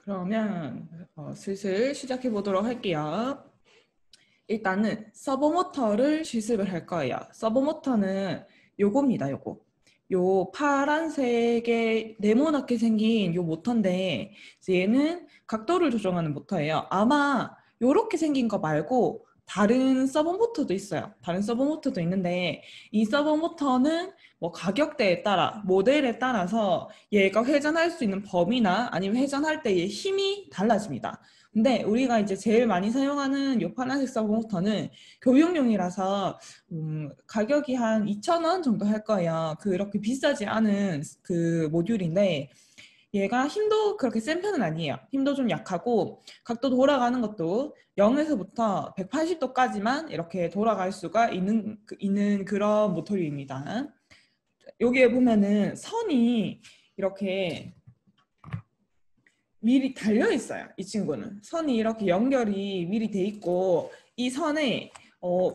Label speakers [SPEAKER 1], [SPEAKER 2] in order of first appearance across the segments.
[SPEAKER 1] 그러면 슬슬 시작해 보도록 할게요. 일단은 서버 모터를 실습을 할 거예요. 서버 모터는 요겁니다. 요거. 요 파란색의 네모나게 생긴 요 모터인데 얘는 각도를 조정하는 모터예요. 아마 요렇게 생긴 거 말고 다른 서버 모터도 있어요. 다른 서버 모터도 있는데 이 서버 모터는 뭐 가격대에 따라 모델에 따라서 얘가 회전할 수 있는 범위나 아니면 회전할 때의 힘이 달라집니다. 근데 우리가 이제 제일 많이 사용하는 요 파란색 서버 모터는 교육용이라서 가격이 한 2,000원 정도 할 거예요. 그렇게 비싸지 않은 그 모듈인데 얘가 힘도 그렇게 센 편은 아니에요. 힘도 좀 약하고 각도 돌아가는 것도 0에서부터 180도까지만 이렇게 돌아갈 수가 있는 그런 모터류입니다. 여기에 보면은 선이 이렇게 미리 달려 있어요. 이 친구는 선이 이렇게 연결이 미리 돼 있고 이 선에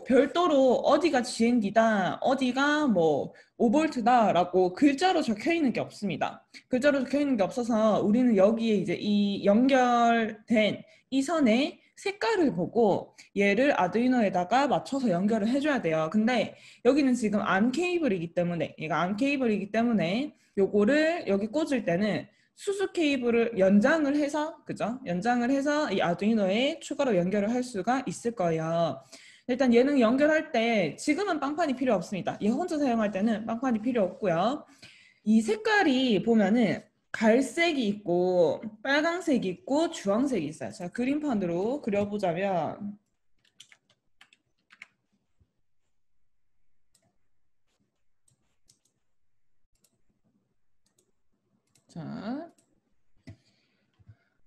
[SPEAKER 1] 별도로 어디가 GND다, 어디가 뭐 5V다라고 글자로 적혀 있는 게 없습니다. 글자로 적혀 있는 게 없어서 우리는 여기에 이제 이 연결된 이 선의 색깔을 보고 얘를 아두이노에다가 맞춰서 연결을 해줘야 돼요. 근데 여기는 지금 암 케이블이기 때문에 얘가 암 케이블이기 때문에 요거를 여기 꽂을 때는 수수 케이블을 연장을 해서 그죠? 연장을 해서 이 아두이노에 추가로 연결을 할 수가 있을 거예요. 일단 얘는 연결할 때 지금은 빵판이 필요 없습니다. 얘 혼자 사용할 때는 빵판이 필요 없고요. 이 색깔이 보면은 갈색이 있고 빨강색이 있고 주황색이 있어요. 자, 그림판으로 그려보자면 자,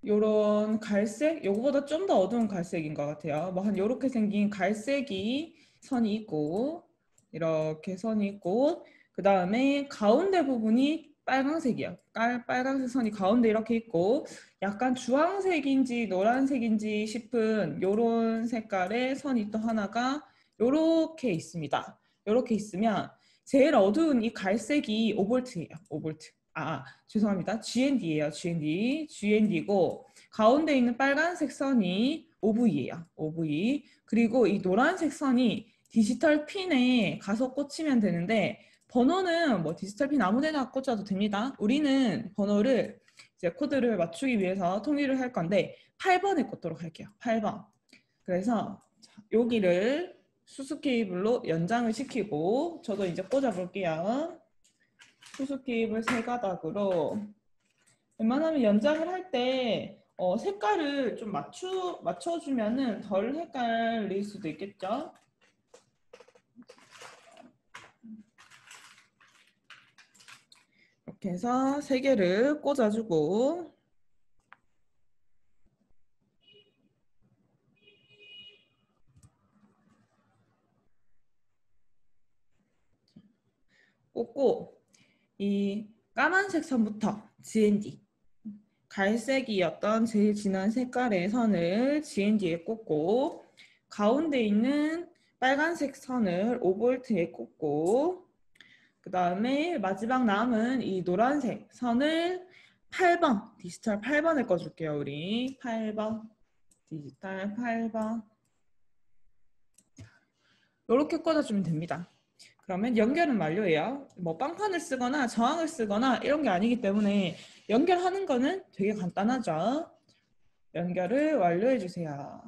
[SPEAKER 1] 요런 갈색, 요거보다 좀 더 어두운 갈색인 것 같아요. 뭐 한 요렇게 생긴 갈색이 선이 있고 이렇게 선이 있고 그 다음에 가운데 부분이 빨강색이야. 빨강색 선이 가운데 이렇게 있고 약간 주황색인지 노란색인지 싶은 요런 색깔의 선이 또 하나가 요렇게 있습니다. 요렇게 있으면 제일 어두운 이 갈색이 5V예요. 5V. 죄송합니다. GND예요. GND고 가운데 있는 빨간색 선이 OV예요. OV. 그리고 이 노란색 선이 디지털 핀에 가서 꽂히면 되는데 번호는 뭐 디지털 핀 아무데나 꽂아도 됩니다. 우리는 번호를 이제 코드를 맞추기 위해서 통일을 할 건데 8번에 꽂도록 할게요. 8번. 그래서 여기를 수수 케이블로 연장을 시키고 저도 이제 꽂아 볼게요. 수수 케이블 세 가닥으로 웬만하면 연장을 할 때 색깔을 좀 맞춰주면은 덜 헷갈릴 수도 있겠죠. 이렇게 해서 세 개를 꽂아주고 꽂고 이 까만색 선부터 GND 갈색이었던 제일 진한 색깔의 선을 GND에 꽂고 가운데 있는 빨간색 선을 5V에 꽂고 그 다음에 마지막 남은 이 노란색 선을 8번 디지털 8번에 꺼줄게요. 우리 8번 디지털 8번 이렇게 꽂아주면 됩니다. 그러면 연결은 완료예요. 뭐 빵판을 쓰거나 저항을 쓰거나 이런 게 아니기 때문에 연결하는 거는 되게 간단하죠. 연결을 완료해 주세요.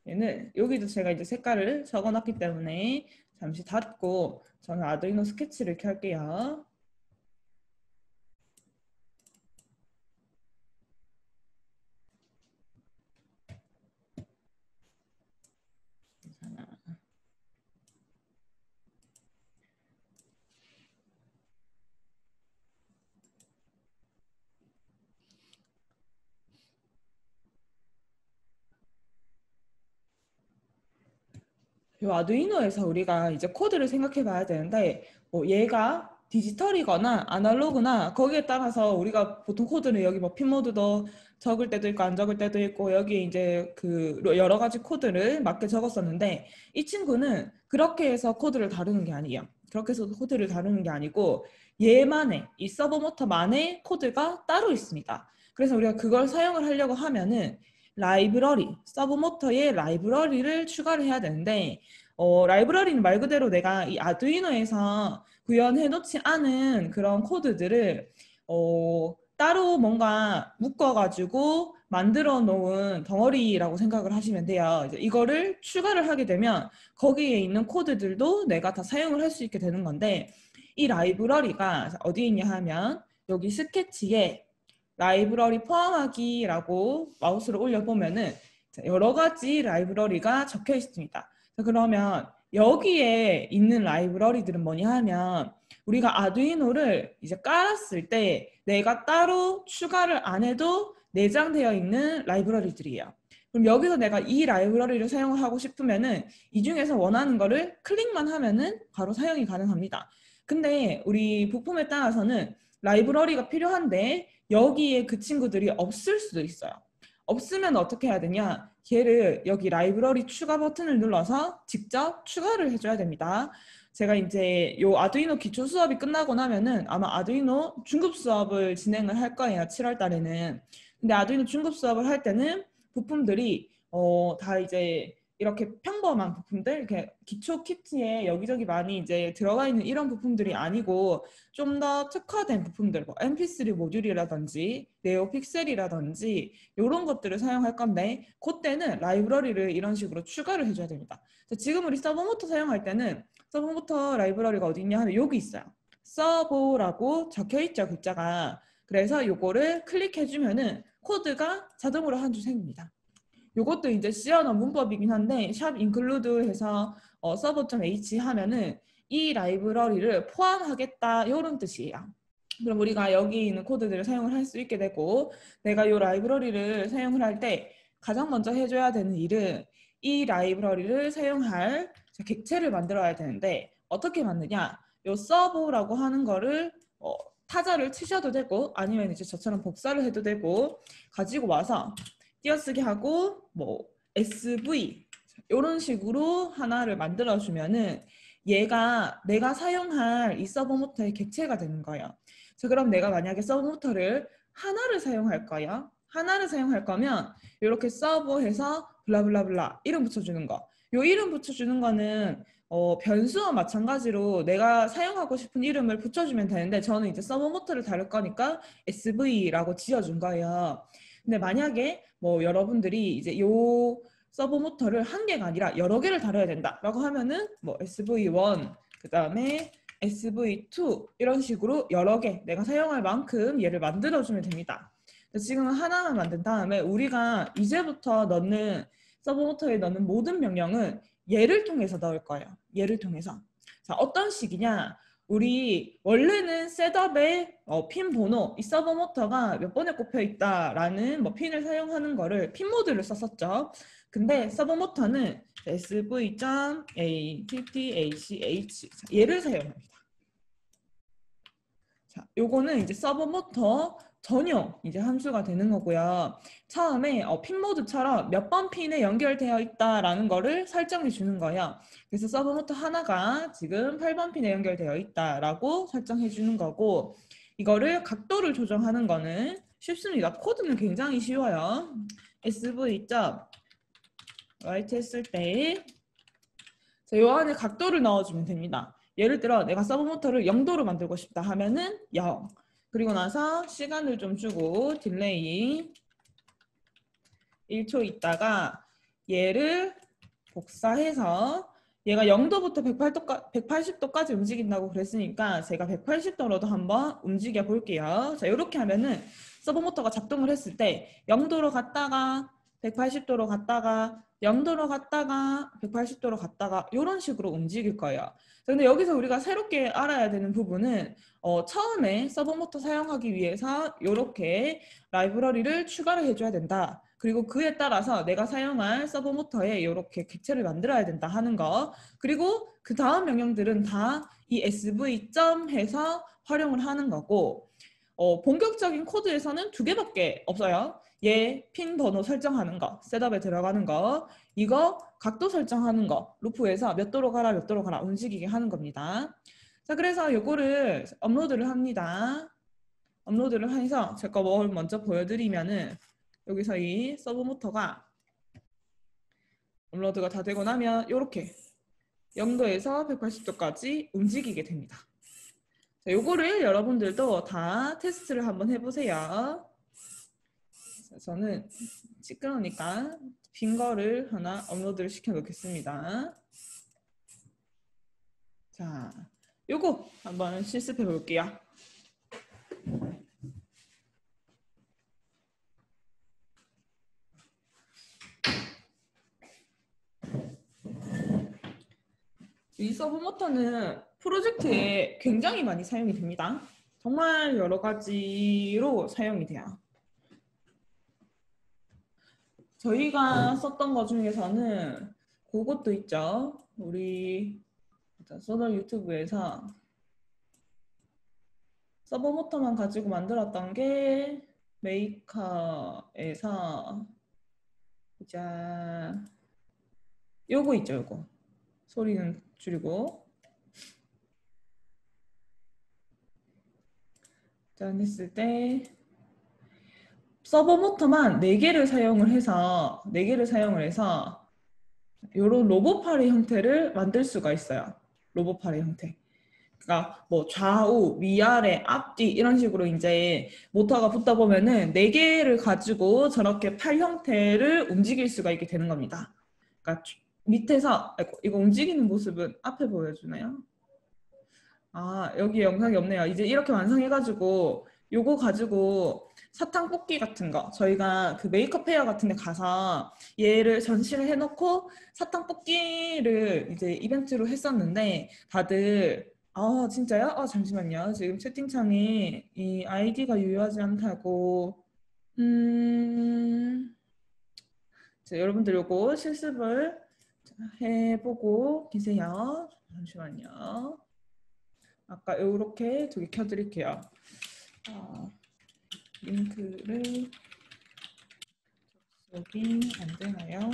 [SPEAKER 1] 얘는 여기도 제가 이제 색깔을 적어놨기 때문에 잠시 닫고 저는 아두이노 스케치를 켤게요. 이 아두이노에서 우리가 이제 코드를 생각해 봐야 되는데 얘가 디지털이거나 아날로그나 거기에 따라서 우리가 보통 코드를 여기 뭐 핀모드도 적을 때도 있고 안 적을 때도 있고 여기 이제 그 여러 가지 코드를 맞게 적었었는데 이 친구는 그렇게 해서 코드를 다루는 게 아니에요. 그렇게 해서 코드를 다루는 게 아니고 얘만의 이 서버 모터만의 코드가 따로 있습니다. 그래서 우리가 그걸 사용을 하려고 하면은 라이브러리, 서브모터에 라이브러리를 추가를 해야 되는데 라이브러리는 말 그대로 내가 이 아두이노에서 구현해 놓지 않은 그런 코드들을 따로 뭔가 묶어가지고 만들어 놓은 덩어리라고 생각을 하시면 돼요. 이제 이거를 추가를 하게 되면 거기에 있는 코드들도 내가 다 사용을 할 수 있게 되는 건데 이 라이브러리가 어디에 있냐 하면 여기 스케치에 라이브러리 포함하기라고 마우스를 올려보면은 여러 가지 라이브러리가 적혀 있습니다. 그러면 여기에 있는 라이브러리들은 뭐냐 하면 우리가 아두이노를 이제 깔았을 때 내가 따로 추가를 안 해도 내장되어 있는 라이브러리들이에요. 그럼 여기서 내가 이 라이브러리를 사용을 하고 싶으면은 이 중에서 원하는 거를 클릭만 하면은 바로 사용이 가능합니다. 근데 우리 부품에 따라서는 라이브러리가 필요한데 여기에 그 친구들이 없을 수도 있어요. 없으면 어떻게 해야 되냐? 얘를 여기 라이브러리 추가 버튼을 눌러서 직접 추가를 해줘야 됩니다. 제가 이제 요 아두이노 기초 수업이 끝나고 나면은 아마 아두이노 중급 수업을 진행을 할 거예요. 7월 달에는. 근데 아두이노 중급 수업을 할 때는 부품들이 다 이제 이렇게 평범한 부품들, 이렇게 기초 키트에 여기저기 많이 이제 들어가 있는 이런 부품들이 아니고 좀 더 특화된 부품들, 뭐 MP3 모듈이라든지 네오 픽셀이라든지 이런 것들을 사용할 건데 그때는 라이브러리를 이런 식으로 추가를 해줘야 됩니다. 지금 우리 서브모터 사용할 때는 서브모터 라이브러리가 어디 있냐 하면 여기 있어요. 서브라고 적혀 있죠, 글자가. 그래서 요거를 클릭해주면은 코드가 자동으로 한 줄 생깁니다. 요것도 이제 C 언어 문법이긴 한데 샵 include 해서 server.h 하면은 이 라이브러리를 포함하겠다 이런 뜻이에요. 그럼 우리가 여기 있는 코드들을 사용을 할 수 있게 되고 내가 이 라이브러리를 사용을 할 때 가장 먼저 해줘야 되는 일은 이 라이브러리를 사용할 객체를 만들어야 되는데 어떻게 만드냐? 요 서버라고 하는 거를 타자를 치셔도 되고 아니면 이제 저처럼 복사를 해도 되고 가지고 와서 띄어쓰기 하고 뭐 SV 이런 식으로 하나를 만들어 주면은 얘가 내가 사용할 이 서버 모터의 객체가 되는 거예요. 자, 그럼 내가 만약에 서버 모터를 하나를 사용할 거예요. 하나를 사용할 거면 이렇게 서버해서 블라블라블라 이름 붙여주는 거. 요 이름 붙여주는 거는 변수와 마찬가지로 내가 사용하고 싶은 이름을 붙여주면 되는데 저는 이제 서버 모터를 다룰 거니까 SV라고 지어준 거예요. 근데 만약에 뭐 여러분들이 이제 요 서버 모터를 한 개가 아니라 여러 개를 다뤄야 된다라고 하면은 뭐 SV1 그 다음에 SV2 이런 식으로 여러 개 내가 사용할 만큼 얘를 만들어주면 됩니다. 지금은 하나만 만든 다음에 우리가 이제부터 넣는 서버 모터에 넣는 모든 명령은 얘를 통해서 넣을 거예요. 얘를 통해서. 자, 어떤 식이냐? 우리 원래는 셋업에 핀 번호, 이 서버 모터가 몇 번에 꼽혀 있다라는 뭐 핀을 사용하는 거를 핀 모드를 썼었죠. 근데 서버 모터는 sv.attach 얘를 사용합니다. 자, 요거는 이제 서버 모터 전용 이제 함수가 되는 거고요. 처음에 핀 모드처럼 몇 번 핀에 연결되어 있다라는 거를 설정해 주는 거예요. 그래서 서버 모터 하나가 지금 8번 핀에 연결되어 있다라고 설정해 주는 거고 이거를 각도를 조정하는 거는 쉽습니다. 코드는 굉장히 쉬워요. sv.right 했을 때 요 안에 각도를 넣어주면 됩니다. 예를 들어 내가 서브 모터를 0도로 만들고 싶다 하면은 0. 그리고 나서 시간을 좀 주고 딜레이 1초 있다가 얘를 복사해서 얘가 0도부터 180도까지 움직인다고 그랬으니까 제가 180도로도 한번 움직여 볼게요. 자, 이렇게 하면은 서버 모터가 작동을 했을 때 0도로 갔다가 180도로 갔다가 0도로 갔다가 180도로 갔다가 이런 식으로 움직일 거예요. 근데 여기서 우리가 새롭게 알아야 되는 부분은 처음에 서버 모터 사용하기 위해서 이렇게 라이브러리를 추가를 해줘야 된다. 그리고 그에 따라서 내가 사용할 서버 모터에 이렇게 객체를 만들어야 된다 하는 거. 그리고 그 다음 명령들은 다 이 SV 점 해서 활용을 하는 거고 본격적인 코드에서는 두 개밖에 없어요. 얘 핀 번호 설정하는 거, 셋업에 들어가는 거, 이거 각도 설정하는 거, 루프에서 몇 도로 가라 몇 도로 가라 움직이게 하는 겁니다. 자, 그래서 요거를 업로드를 합니다. 업로드를 해서 제가 뭘 먼저 보여드리면은 여기서 이 서브 모터가 업로드가 다 되고 나면 이렇게 0도에서 180도까지 움직이게 됩니다. 자, 요거를 여러분들도 다 테스트를 한번 해보세요. 자, 저는 시끄러우니까 빈 거를 하나 업로드를 시켜 놓겠습니다. 자, 요거 한번 실습해 볼게요. 이 서브 모터는 프로젝트에 굉장히 많이 사용이 됩니다. 정말 여러 가지로 사용이 돼요. 저희가 썼던 것 중에서는 그것도 있죠. 우리 소널 유튜브에서 서버 모터만 가지고 만들었던 게 메이커에서 이제 요거 있죠, 요거. 소리는 줄이고. 짠 했을 때 서버 모터만 4개를 사용을 해서 요런 로봇팔의 형태를 만들 수가 있어요. 로봇팔의 형태. 그러니까 뭐 좌우, 위아래, 앞뒤 이런 식으로 이제 모터가 붙다 보면은 4개를 가지고 저렇게 팔 형태를 움직일 수가 있게 되는 겁니다. 그러니까 밑에서 이거 움직이는 모습은 앞에 보여주나요? 아, 여기 영상이 없네요. 이제 이렇게 완성해가지고 요거 가지고 사탕 뽑기 같은 거 저희가 그 메이크업 페어 같은 데 가서 얘를 전시를 해놓고 사탕 뽑기를 이제 이벤트로 했었는데 다들 아 진짜요? 잠시만요. 지금 채팅창에 이 아이디가 유효하지 않다고 자, 여러분들 요거 실습을 해보고 계세요. 잠시만요. 아까 이렇게 두 개 켜드릴게요. 링크를 접속이 안 되나요?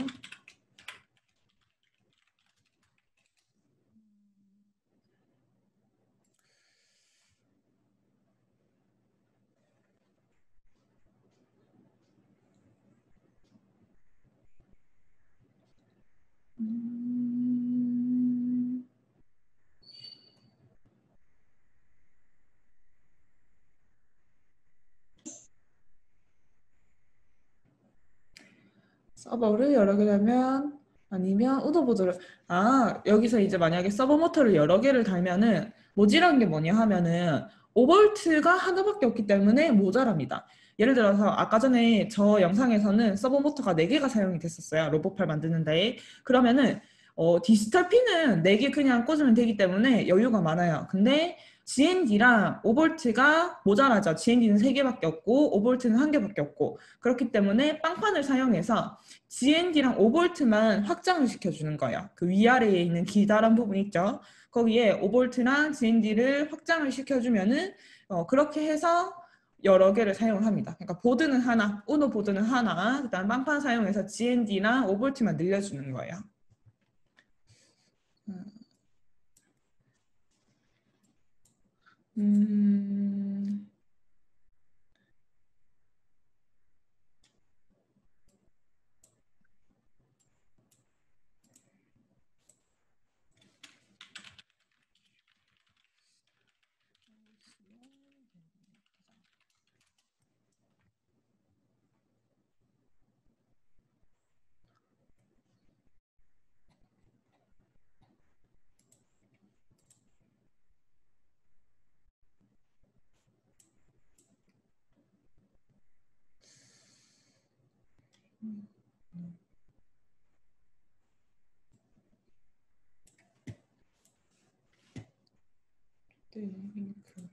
[SPEAKER 1] 서버를 여러 개라면 아니면 우도보드를 여기서 이제 만약에 서버 모터를 여러 개를 달면은 모자란 게 뭐냐 하면은 5V가 하나밖에 없기 때문에 모자랍니다. 예를 들어서 아까 전에 저 영상에서는 서버 모터가 4개가 사용이 됐었어요. 로봇팔 만드는데 그러면은 디지털 핀은 4개 그냥 꽂으면 되기 때문에 여유가 많아요. 근데 GND랑 5V가 모자라죠. GND는 3개밖에 없고 5V는 1개밖에 없고 그렇기 때문에 빵판을 사용해서 GND랑 5V만 확장을 시켜주는 거예요. 그 위아래에 있는 기다란 부분 있죠. 거기에 5V랑 GND를 확장을 시켜주면은 그렇게 해서 여러 개를 사용을 합니다. 그러니까 보드는 하나, 우노 보드는 하나, 그다음 빵판 사용해서 GND랑 5V만 늘려주는 거예요. 음... 네, 링크.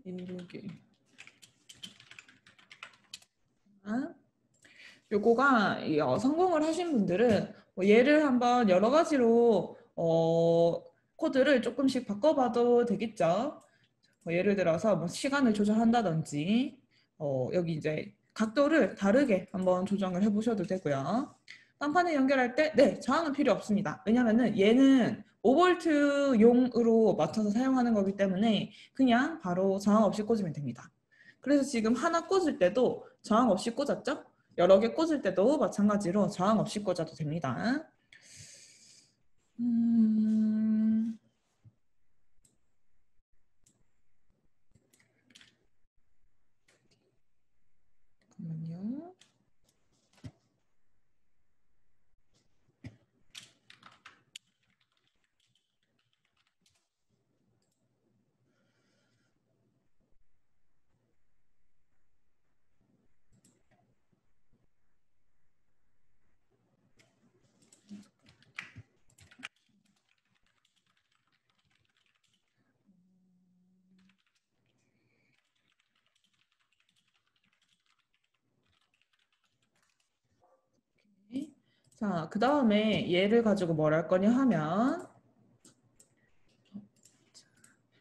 [SPEAKER 1] 이루기. 요거가 성공을 하신 분들은 뭐 얘를 한번 여러 가지로 코드를 조금씩 바꿔봐도 되겠죠. 뭐 예를 들어서 뭐 시간을 조절한다든지 여기 이제 각도를 다르게 한번 조정을 해보셔도 되고요. 빵판에 연결할 때 네, 저항은 필요 없습니다. 왜냐면은 얘는 5V용으로 맞춰서 사용하는 거기 때문에 그냥 바로 저항 없이 꽂으면 됩니다. 그래서 지금 하나 꽂을 때도 저항 없이 꽂았죠? 여러 개 꽂을 때도 마찬가지로 저항 없이 꽂아도 됩니다. 잠깐만요. 자, 그 다음에 얘를 가지고 뭘 할 거냐 하면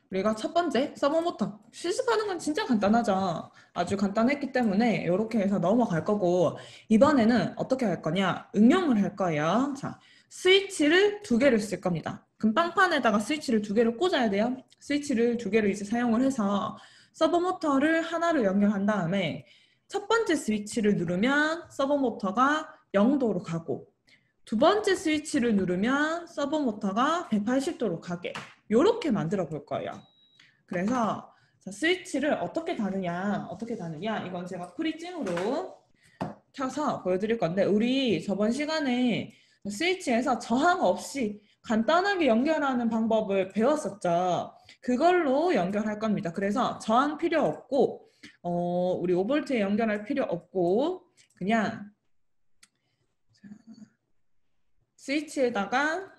[SPEAKER 1] 우리가 첫 번째 서버모터 실습하는 건 진짜 간단하죠. 아주 간단했기 때문에 이렇게 해서 넘어갈 거고 이번에는 어떻게 할 거냐? 응용을 할 거예요. 자, 스위치를 두 개를 쓸 겁니다. 그럼 빵판에다가 스위치를 두 개를 꽂아야 돼요. 스위치를 두 개를 이제 사용을 해서 서버모터를 하나로 연결한 다음에 첫 번째 스위치를 누르면 서버모터가 0도로 가고 두 번째 스위치를 누르면 서버모터가 180도로 가게 이렇게 만들어 볼 거예요. 그래서 자, 스위치를 어떻게 다느냐 이건 제가 프리찜으로 켜서 보여드릴 건데 우리 저번 시간에 스위치에서 저항 없이 간단하게 연결하는 방법을 배웠었죠. 그걸로 연결할 겁니다. 그래서 저항 필요 없고 우리 5V에 연결할 필요 없고 그냥 스위치에다가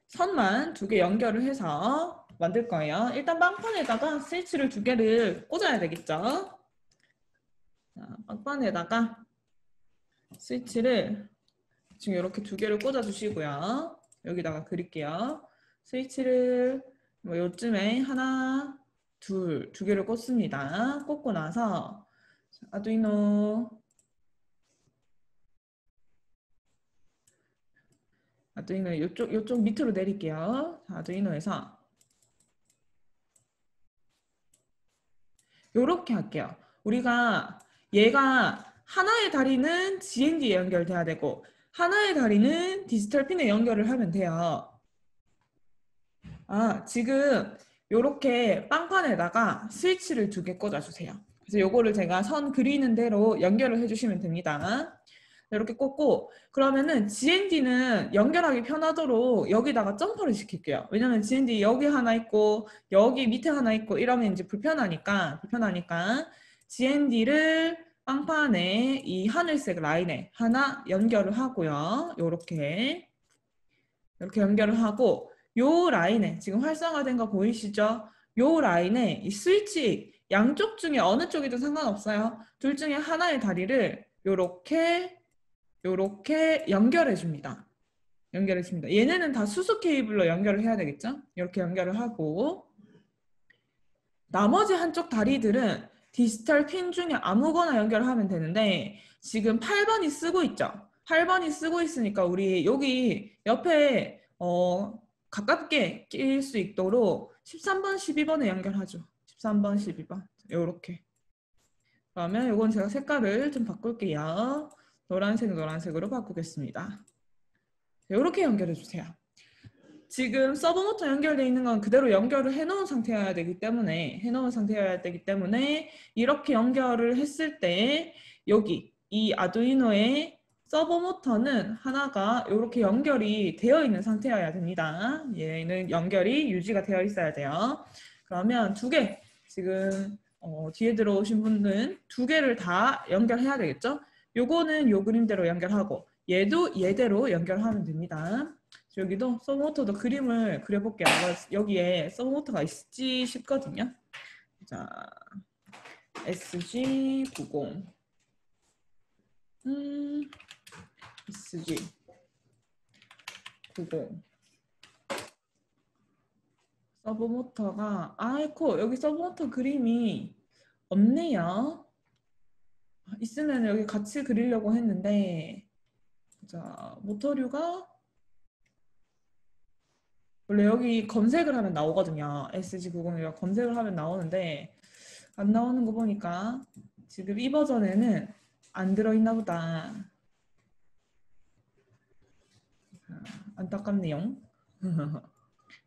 [SPEAKER 1] 선만 두 개 연결을 해서 만들 거예요. 일단 빵판에다가 스위치를 두 개를 꽂아야 되겠죠. 자, 빵판에다가 스위치를 지금 이렇게 두 개를 꽂아 주시고요. 여기다가 그릴게요. 스위치를 뭐 요쯤에 하나, 두 개를 꽂습니다. 꽂고 나서 아두이노 요쪽 밑으로 내릴게요. 아두이노에서 요렇게 할게요. 우리가 얘가 하나의 다리는 GND에 연결돼야 되고 하나의 다리는 디지털 핀에 연결을 하면 돼요. 지금 요렇게 빵판에다가 스위치를 두 개 꽂아주세요. 그래서 요거를 제가 선 그리는 대로 연결을 해주시면 됩니다. 이렇게 꽂고 그러면은 GND는 연결하기 편하도록 여기다가 점퍼를 시킬게요. 왜냐면 GND 여기 하나 있고 여기 밑에 하나 있고 이러면 이제 불편하니까 GND를 빵판에 이 하늘색 라인에 하나 연결을 하고요. 요렇게 이렇게 연결을 하고 요 라인에 지금 활성화된 거 보이시죠? 요 라인에 이 스위치 양쪽 중에 어느 쪽이든 상관없어요. 둘 중에 하나의 다리를 요렇게 연결해 줍니다. 얘네는 다 수소 케이블로 연결을 해야 되겠죠? 이렇게 연결을 하고 나머지 한쪽 다리들은 디지털 핀 중에 아무거나 연결하면 되는데 지금 8번이 쓰고 있죠? 8번이 쓰고 있으니까 우리 여기 옆에 가깝게 낄 수 있도록 13번, 12번에 연결하죠. 13번, 12번 이렇게 그러면 이건 제가 색깔을 좀 바꿀게요. 노란색으로 바꾸겠습니다. 이렇게 연결해 주세요. 지금 서버모터 연결되어 있는 건 그대로 연결을 해놓은 상태여야 되기 때문에 이렇게 연결을 했을 때 여기 이 아두이노의 서버모터는 하나가 이렇게 연결이 되어 있는 상태여야 됩니다. 얘는 연결이 유지가 되어 있어야 돼요. 그러면 두 개 지금 뒤에 들어오신 분은 두 개를 다 연결해야 되겠죠? 요거는 요 그림대로 연결하고 얘도 얘대로 연결하면 됩니다. 여기도 서브모터도 그림을 그려볼게요. 여기에 서브모터가 있지 싶거든요. 자, SG90 SG 90. 서브모터가 아이코 여기 서브모터 그림이 없네요. 있으면 여기 같이 그리려고 했는데 자 모터류가 원래 여기 검색을 하면 나오거든요. SG90이라 검색을 하면 나오는데 안 나오는 거 보니까 지금 이 버전에는 안 들어있나 보다. 안타깝네요.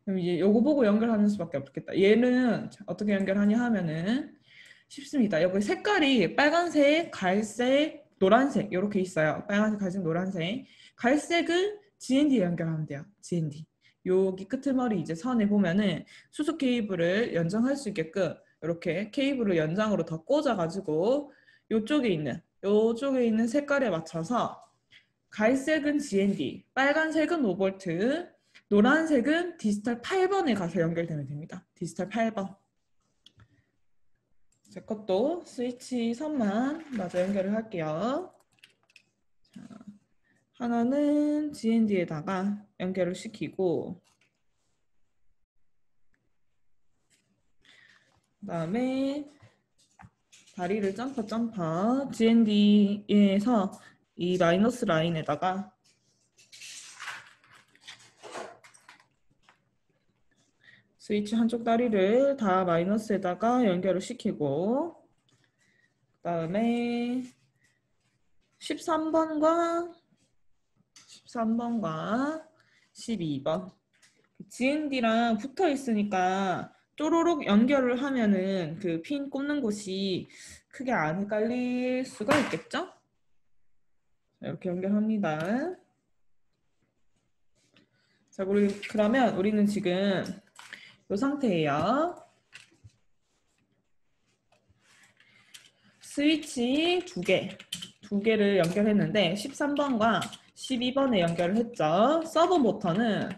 [SPEAKER 1] 그럼 이제 요거 보고 연결하는 수밖에 없겠다. 얘는 어떻게 연결하냐 하면은 쉽습니다. 여기 색깔이 빨간색, 갈색, 노란색 이렇게 있어요. 빨간색, 갈색, 노란색. 갈색은 GND에 연결하면 돼요. GND. 여기 끄트머리 이제 선에 보면은 수소 케이블을 연장할 수 있게끔 이렇게 케이블을 연장으로 더 꽂아가지고 요쪽에 있는 색깔에 맞춰서 갈색은 GND, 빨간색은 5V, 노란색은 디지털 8번에 가서 연결되면 됩니다. 디지털 8번. 제 것도 스위치 선만 마저 연결을 할게요. 자, 하나는 GND에다가 연결을 시키고 그 다음에 다리를 점퍼 GND에서 이 마이너스 라인에다가 스위치 한쪽 다리를 다 마이너스에다가 연결을 시키고 그 다음에 13번과 12번 GND랑 붙어 있으니까 쪼로록 연결을 하면은 그 핀 꼽는 곳이 크게 안 헷갈릴 수가 있겠죠? 이렇게 연결합니다. 자, 그러면 우리는 지금 이 상태예요. 스위치 두 개를 연결했는데 13번과 12번에 연결을 했죠. 서버 모터는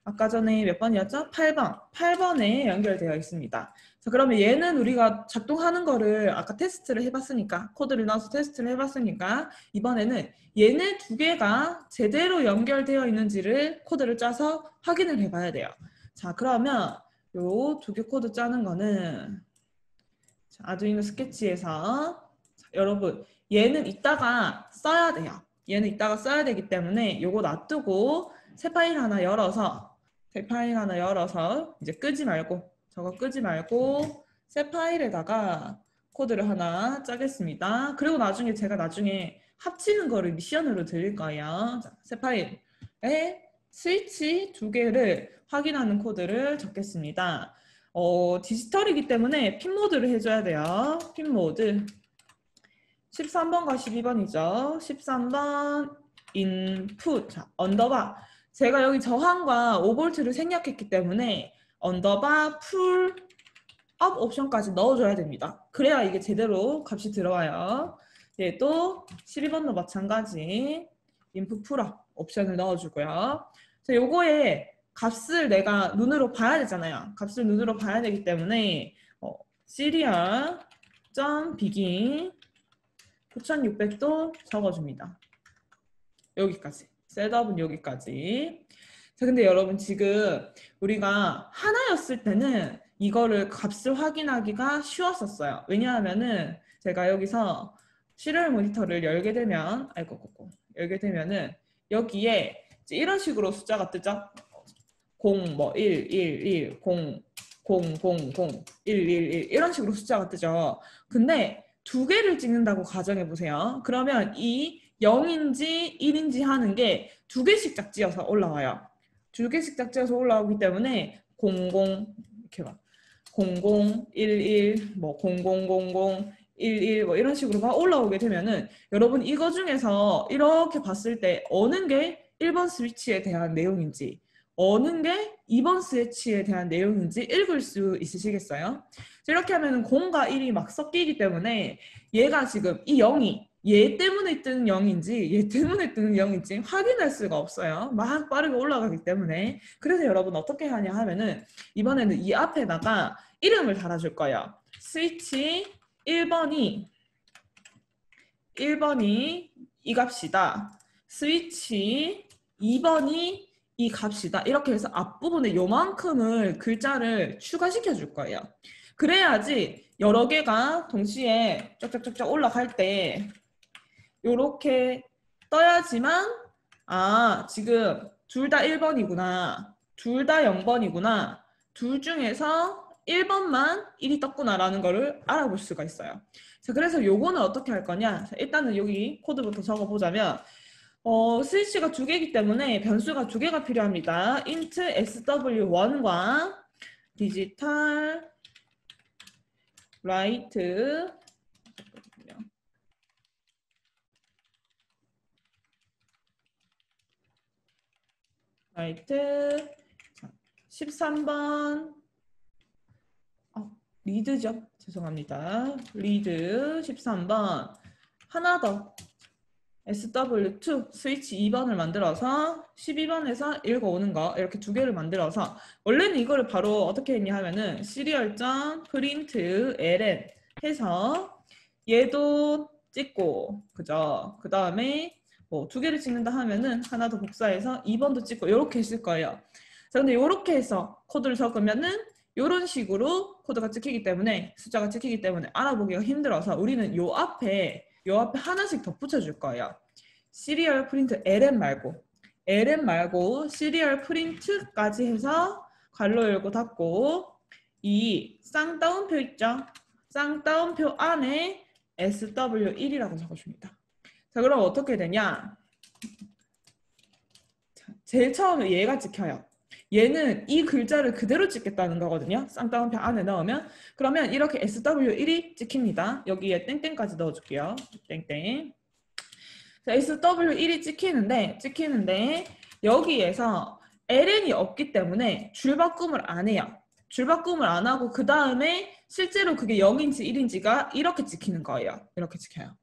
[SPEAKER 1] 아까 전에 몇 번이었죠? 8번에 연결되어 있습니다. 자, 그러면 얘는 우리가 작동하는 거를 아까 테스트를 해봤으니까 코드를 넣어서 테스트를 해봤으니까 이번에는 얘네 두 개가 제대로 연결되어 있는지를 코드를 짜서 확인을 해봐야 돼요. 자, 그러면 요 두 개 코드 짜는 거는 자, 아두이노 스케치에서 자, 여러분 얘는 이따가 써야 돼요. 얘는 이따가 써야 되기 때문에 요거 놔두고 새 파일 하나 열어서 이제 저거 끄지 말고 새 파일에다가 코드를 하나 짜겠습니다. 그리고 제가 나중에 합치는 거를 미션으로 드릴 거예요. 자, 새 파일에 스위치 두 개를 확인하는 코드를 적겠습니다. 디지털이기 때문에 핀 모드를 해줘야 돼요. 핀 모드 13번과 12번이죠. 13번 인풋 자, 언더바 제가 여기 저항과 5V를 생략했기 때문에 언더바 풀업 옵션까지 넣어줘야 됩니다. 그래야 이게 제대로 값이 들어와요. 얘도 12번도 마찬가지 인풋 풀업 옵션을 넣어주고요. 자, 요거에 값을 내가 눈으로 봐야 되잖아요. 값을 눈으로 봐야 되기 때문에 serial.begin 9600도 적어줍니다. 여기까지. 셋업은 여기까지. 자, 근데 여러분 지금 우리가 하나였을 때는 이거를 값을 확인하기가 쉬웠었어요. 왜냐하면은 제가 여기서 시리얼 모니터를 열게 되면은 여기에 이런 식으로 숫자가 뜨죠. 0, 1, 1, 1, 0, 0, 0, 0, 1, 1, 1 이런 식으로 숫자가 뜨죠. 근데 두 개를 찍는다고 가정해 보세요. 그러면 이 0인지 1인지 하는 게 두 개씩 짝지어서 올라와요. 두 개씩 짝지어서 올라오기 때문에 00 이렇게 막 00, 11, 뭐 0000, 11 뭐 이런 식으로 막 올라오게 되면은 여러분 이거 중에서 이렇게 봤을 때 어느 게 1번 스위치에 대한 내용인지 어느 게 2번 스위치에 대한 내용인지 읽을 수 있으시겠어요? 이렇게 하면 0과 1이 막 섞이기 때문에 얘가 지금 이 0이 얘 때문에 뜨는 0인지 얘 때문에 뜨는 0인지 확인할 수가 없어요. 막 빠르게 올라가기 때문에. 그래서 여러분 어떻게 하냐 하면은 이번에는 이 앞에다가 이름을 달아줄 거예요. 스위치 1번이 이 값이다. 스위치 2번이 이 값이다. 이렇게 해서 앞부분에 요만큼을 글자를 추가시켜 줄 거예요. 그래야지 여러 개가 동시에 쫙쫙쫙쫙 올라갈 때 요렇게 떠야지만 아, 지금 둘 다 1번이구나. 둘 다 0번이구나. 둘 중에서 1번만 1이 떴구나라는 거를 알아볼 수가 있어요. 자, 그래서 요거는 어떻게 할 거냐? 자, 일단은 여기 코드부터 적어보자면 스위치가 두 개이기 때문에 변수가 두 개가 필요합니다. int sw1과 디지털 라이트 라이트 13번 리드죠. 죄송합니다. 리드 13번 하나 더 SW2 스위치 2번을 만들어서 12번에서 읽어오는 거 이렇게 두 개를 만들어서 원래는 이거를 바로 어떻게 했냐 하면은 시리얼.print ln 해서 얘도 찍고 그죠? 그 다음에 뭐 두 개를 찍는다 하면은 하나 더 복사해서 2번도 찍고 이렇게 했을 거예요. 자, 근데 이렇게 해서 코드를 적으면은 이런 식으로 코드가 찍히기 때문에 숫자가 찍히기 때문에 알아보기가 힘들어서 우리는 요 앞에 하나씩 덧붙여 줄 거예요. 시리얼 프린트 ln 말고 시리얼 프린트까지 해서 괄호 열고 닫고 이 쌍따옴표 있죠? 쌍따옴표 안에 SW1이라고 적어줍니다. 자, 그럼 어떻게 되냐? 자, 제일 처음에 얘가 찍혀요. 얘는 이 글자를 그대로 찍겠다는 거거든요. 쌍따옴표 안에 넣으면. 그러면 이렇게 SW1이 찍힙니다. 여기에 땡땡까지 넣어줄게요. 땡땡. 자, SW1이 찍히는데 여기에서 ln이 없기 때문에 줄바꿈을 안 해요. 줄바꿈을 안 하고 그 다음에 실제로 그게 0인지 1인지가 이렇게 찍히는 거예요. 이렇게 찍혀요.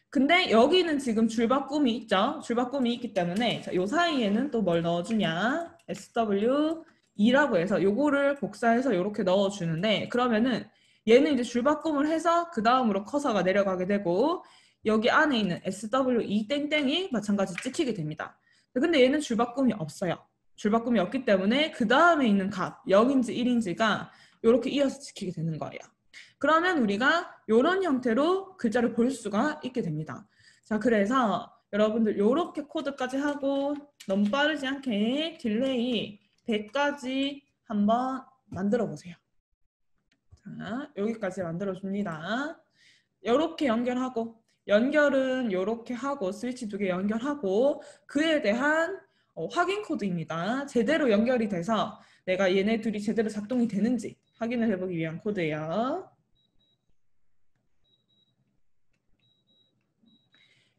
[SPEAKER 1] 근데 여기는 지금 줄바꿈이 있죠. 줄바꿈이 있기 때문에 자, 요 사이에는 또 뭘 넣어주냐. SW2라고 해서 요거를 복사해서 이렇게 넣어주는데 그러면은 얘는 이제 줄바꿈을 해서 그 다음으로 커서가 내려가게 되고 여기 안에 있는 SW2 땡땡이 마찬가지 찍히게 됩니다. 근데 얘는 줄바꿈이 없어요. 줄바꿈이 없기 때문에 그 다음에 있는 값 0인지 1인지가 이렇게 이어서 찍히게 되는 거예요. 그러면 우리가 이런 형태로 글자를 볼 수가 있게 됩니다. 자, 그래서 여러분들 이렇게 코드까지 하고 너무 빠르지 않게 딜레이 100까지 한번 만들어 보세요. 자, 여기까지 만들어 줍니다. 이렇게 연결은 이렇게 하고 스위치 두 개 연결하고 그에 대한 확인 코드입니다. 제대로 연결이 돼서 내가 얘네 둘이 제대로 작동이 되는지 확인을 해보기 위한 코드예요.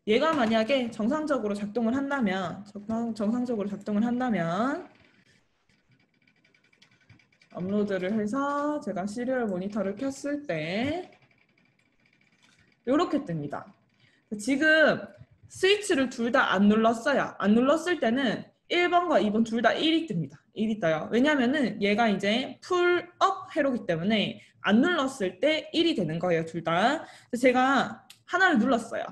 [SPEAKER 1] 얘가 만약에 정상적으로 작동을 한다면 업로드를 해서 제가 시리얼 모니터를 켰을 때 이렇게 뜹니다. 지금 스위치를 둘 다 안 눌렀어요. 안 눌렀을 때는 1번과 2번 둘 다 1이 뜹니다. 1이 떠요. 왜냐면은 얘가 이제 풀업 회로기 때문에 안 눌렀을 때 1이 되는 거예요. 둘 다. 제가 하나를 눌렀어요.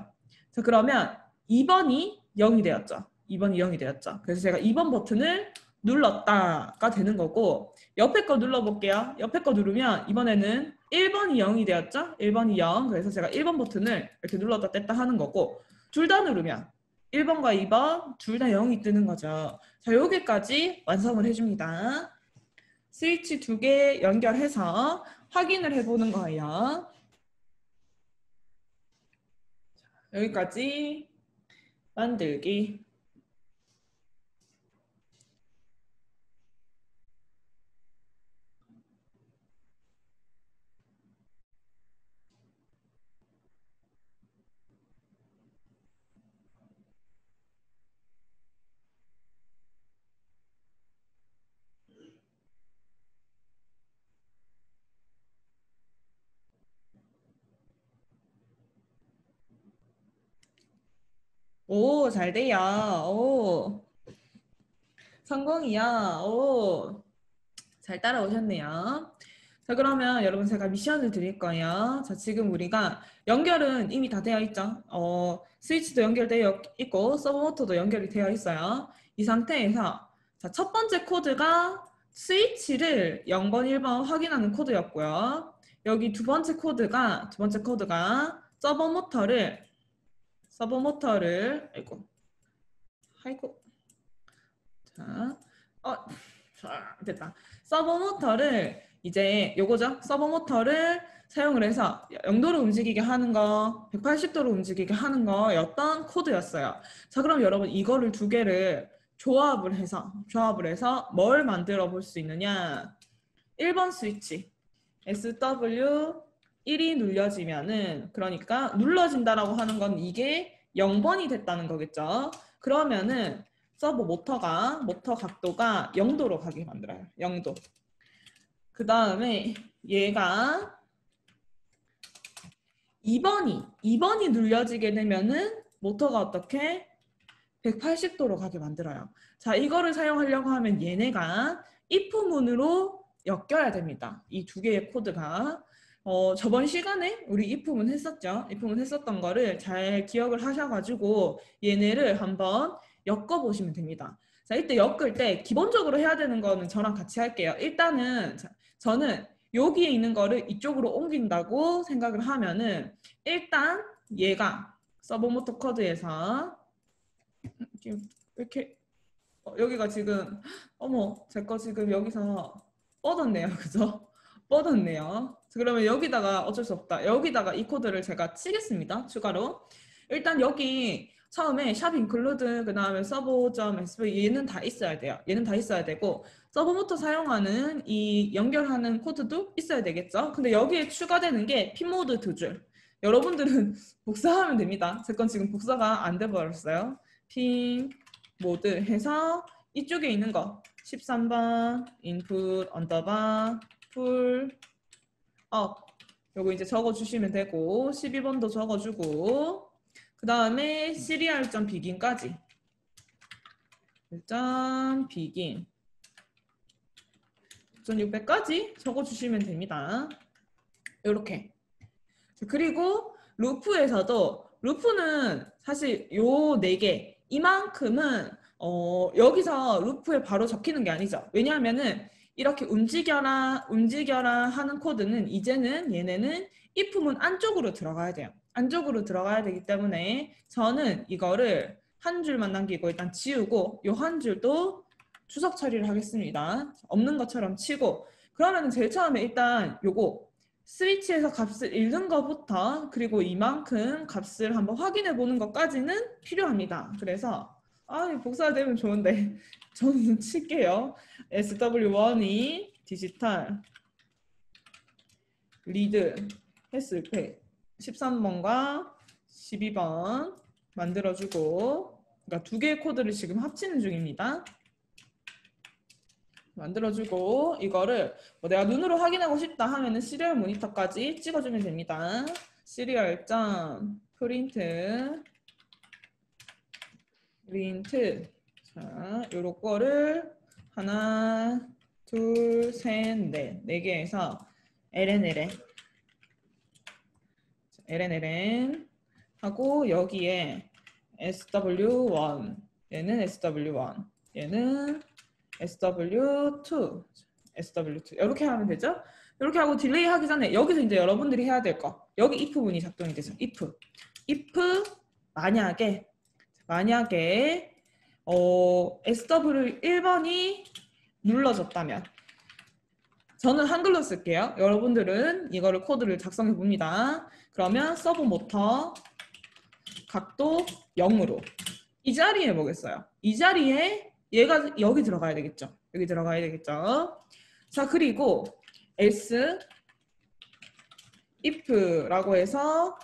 [SPEAKER 1] 자, 그러면 2번이 0이 되었죠. 2번이 0이 되었죠. 그래서 제가 2번 버튼을 눌렀다가 되는 거고 옆에 거 눌러볼게요. 옆에 거 누르면 이번에는 1번이 0이 되었죠. 1번이 0. 그래서 제가 1번 버튼을 이렇게 눌렀다 뗐다 하는 거고 둘 다 누르면 1번과 2번 둘 다 0이 뜨는 거죠. 자, 여기까지 완성을 해줍니다. 스위치 두 개 연결해서 확인을 해보는 거예요. 여기까지 만들기. 오, 잘 돼요. 오, 성공이야. 오, 잘 따라오셨네요. 자, 그러면 여러분 제가 미션을 드릴 거예요. 자, 지금 우리가 연결은 이미 다 되어 있죠. 스위치도 연결되어 있고 서브 모터도 연결이 되어 있어요. 이 상태에서 자, 첫 번째 코드가 스위치를 0번, 1번 확인하는 코드였고요. 여기 두 번째 코드가 서버 모터를 아이고 자, 됐다. 서버 모터를 이제 요거죠. 서버 모터를 사용을 해서 0도로 움직이게 하는 거, 180도로 움직이게 하는 거였던 코드였어요. 자, 그럼 여러분 이거를 두 개를 조합을 해서 뭘 만들어 볼 수 있느냐? 1번 스위치 SW1이 눌려지면은 그러니까 눌러진다라고 하는 건 이게 0번이 됐다는 거겠죠. 그러면은 서버 모터 각도가 0도로 가게 만들어요. 0도. 그 다음에 얘가 2번이 눌려지게 되면은 모터가 어떻게 180도로 가게 만들어요. 자, 이거를 사용하려고 하면 얘네가 if문으로 엮여야 됩니다. 이 두 개의 코드가 저번 시간에 우리 if문 했었죠. if문 했었던 거를 잘 기억을 하셔가지고 얘네를 한번 엮어보시면 됩니다. 자, 이때 엮을 때 기본적으로 해야 되는 거는 저랑 같이 할게요. 일단은 저는 여기에 있는 거를 이쪽으로 옮긴다고 생각을 하면은 일단 얘가 서브모터 코드에서 이렇게 여기가 지금 제 거 지금 여기서 뻗었네요. 그죠? 뻗었네요. 그러면 여기다가 어쩔 수 없다. 여기다가 이 코드를 제가 치겠습니다. 추가로. 일단 여기 처음에 샵 인클루드 그 다음에 서버.sv 얘는 다 있어야 돼요. 얘는 다 있어야 되고 서버모터 사용하는 이 연결하는 코드도 있어야 되겠죠. 근데 여기에 추가되는 게 핀모드 두 줄. 여러분들은 복사하면 됩니다. 제 건 지금 복사가 안 돼 버렸어요. 핀 모드 해서 이쪽에 있는 거 13번 input 언더바 풀 요거 이제 적어주시면 되고 12번도 적어주고 그 다음에 serial.begin까지 begin 9600까지 적어주시면 됩니다. 이렇게. 그리고 루프는 사실 요 4개 이만큼은 여기서 루프에 바로 적히는 게 아니죠. 왜냐하면은 이렇게 움직여라 하는 코드는 이제는 얘네는 if문 안쪽으로 들어가야 돼요. 안쪽으로 들어가야 되기 때문에 저는 이거를 한 줄만 남기고 일단 지우고 요 한 줄도 추석 처리를 하겠습니다. 없는 것처럼 치고 그러면 제일 처음에 일단 요거 스위치에서 값을 읽는 것부터 그리고 이만큼 값을 한번 확인해 보는 것까지는 필요합니다. 그래서 복사되면 좋은데 저는 칠게요. SW1이 디지털 리드 했을 때 13번과 12번 만들어주고 그러니까 두 개의 코드를 지금 합치는 중입니다. 만들어주고 이거를 내가 눈으로 확인하고 싶다 하면은 시리얼 모니터까지 찍어주면 됩니다. 시리얼.프린트 자, 요런 거를 하나, 둘, 셋, 넷, 4개에서 ln 하고 여기에 SW1 얘는 SW1 얘는 SW2 이렇게 하면 되죠? 이렇게 하고 딜레이 하기 전에 여기서 이제 여러분들이 해야 될 거 여기 if 문이 작동이 되죠. if 만약에 SW1번이 눌러졌다면 저는 한글로 쓸게요. 여러분들은 이거를 코드를 작성해 봅니다. 그러면 서브 모터 각도 0으로 이 자리에 뭐겠어요? 이 자리에 얘가 여기 들어가야 되겠죠. 여기 들어가야 되겠죠. 자, 그리고 else if라고 해서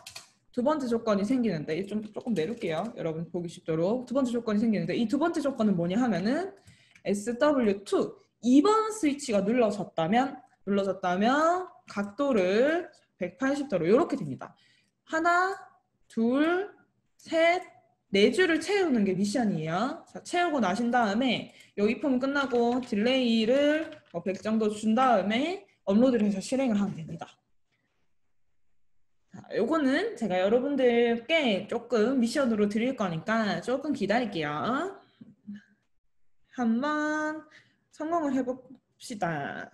[SPEAKER 1] 두 번째 조건이 생기는데 조금 내릴게요. 여러분 보기 쉽도록 두 번째 조건이 생기는데 이 두 번째 조건은 뭐냐 하면은 SW2 2번 스위치가 눌러졌다면 각도를 180도로 이렇게 됩니다. 하나, 둘, 셋, 4줄을 채우는 게 미션이에요. 자, 채우고 나신 다음에 요 if문 끝나고 딜레이를 100 정도 준 다음에 업로드를 해서 실행을 하면 됩니다. 자, 요거는 제가 여러분들께 조금 미션으로 드릴 거니까 조금 기다릴게요. 한번 성공을 해봅시다.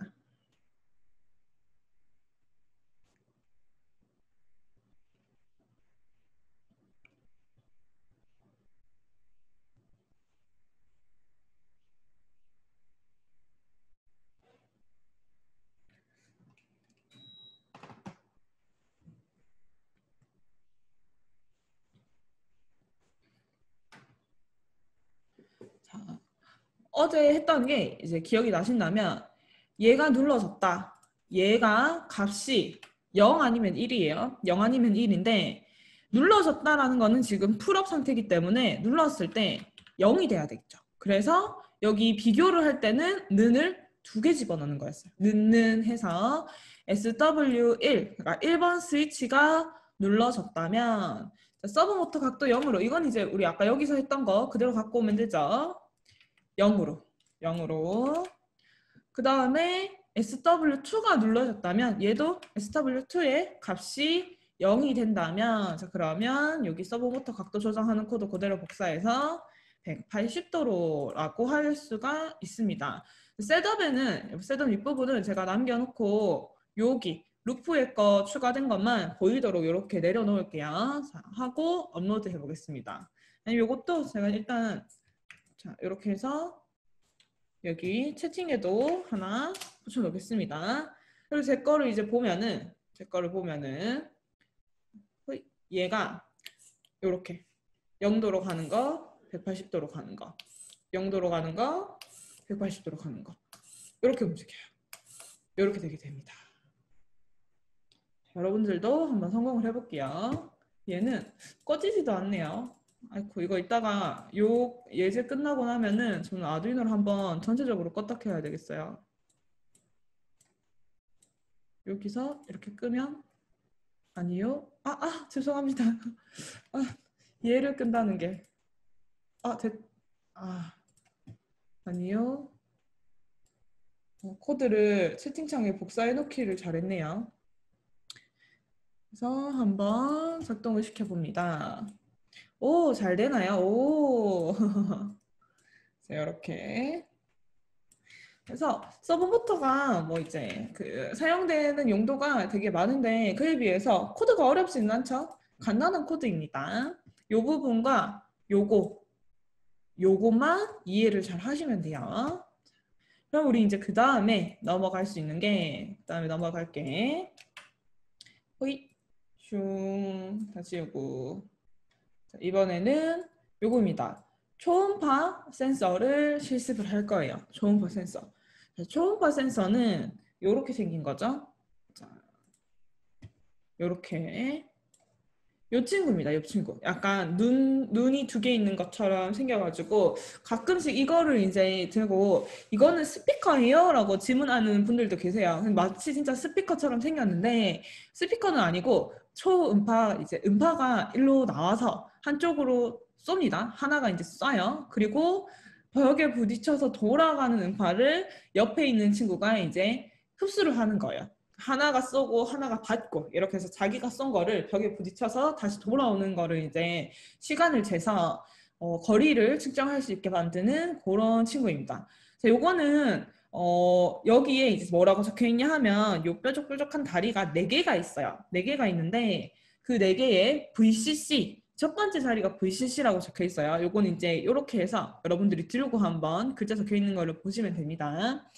[SPEAKER 1] 자, 어제 했던 게 이제 기억이 나신다면 얘가 눌러졌다. 얘가 값이 0 아니면 1이에요. 0 아니면 1인데 눌러졌다라는 거는 지금 풀업 상태이기 때문에 눌렀을 때 0이 돼야 되겠죠. 그래서 여기 비교를 할 때는 는을 2개 집어넣는 거였어요. 는 해서 SW1, 그러니까 1번 스위치가 눌러졌다면 서브 모터 각도 0으로, 이건 이제 우리 아까 여기서 했던 거 그대로 갖고 오면 되죠. 0으로. 그 다음에 SW2가 눌러졌다면 얘도 SW2의 값이 0이 된다면, 자 그러면 여기 서브모터 각도 조정하는 코드 그대로 복사해서 180도로라고 할 수가 있습니다. 셋업에는, 셋업 윗부분은 제가 남겨놓고 여기 루프의 거 추가된 것만 보이도록 이렇게 내려놓을게요. 자, 하고 업로드 해보겠습니다. 이것도 제가 일단 자 이렇게 해서 여기 채팅에도 하나 붙여 놓겠습니다. 그리고 제 거를 이제 보면은, 얘가 이렇게 0도로 가는 거, 180도로 가는 거, 0도로 가는 거, 180도로 가는 거, 이렇게 움직여요. 이렇게 되게 됩니다. 여러분들도 한번 성공을 해볼게요. 얘는 꺼지지도 않네요. 아이고, 이거 이따가 요 예제 끝나고 나면은 저는 아두이노를 한번 전체적으로 껐다 켜야 되겠어요. 여기서 이렇게 끄면, 아니요. 죄송합니다. 얘를 끈다는 게. 아니요. 코드를 채팅창에 복사해 놓기를 잘했네요. 그래서 한번 작동을 시켜봅니다. 오, 잘 되나요? 오. 이렇게. 그래서 서브모터가 뭐 이제 그 사용되는 용도가 되게 많은데 그에 비해서 코드가 어렵지는 않죠? 간단한 코드입니다. 요 부분과 요거만 이해를 잘 하시면 돼요. 그럼 우리 이제 그 다음에 넘어갈 수 있는 게, 호잇, 슝, 다시 요거. 자, 이번에는 요겁니다. 초음파 센서를 실습을 할 거예요. 초음파 센서. 자, 초음파 센서는 요렇게 생긴 거죠. 자, 요렇게. 요 친구입니다. 요 친구. 약간 눈이 2개 있는 것처럼 생겨가지고 가끔씩 이거를 이제 들고 이거는 스피커예요? 라고 질문하는 분들도 계세요. 마치 진짜 스피커처럼 생겼는데 스피커는 아니고 초음파, 이제 음파가 일로 나와서 한쪽으로 쏩니다. 하나가 이제 쏴요. 그리고 벽에 부딪혀서 돌아가는 음파를 옆에 있는 친구가 이제 흡수를 하는 거예요. 하나가 쏘고 하나가 받고 이렇게 해서 자기가 쏜 거를 벽에 부딪혀서 다시 돌아오는 거를 이제 시간을 재서 거리를 측정할 수 있게 만드는 그런 친구입니다. 자, 요거는 여기에 이제 뭐라고 적혀 있냐 하면 요 뾰족뾰족한 다리가 4개가 있어요. 4개가 있는데 그 4개의 VCC, 첫 번째 자리가 VCC라고 적혀 있어요. 요거는 이제 이렇게 해서 여러분들이 들고 한번 글자 적혀 있는 거를 보시면 됩니다.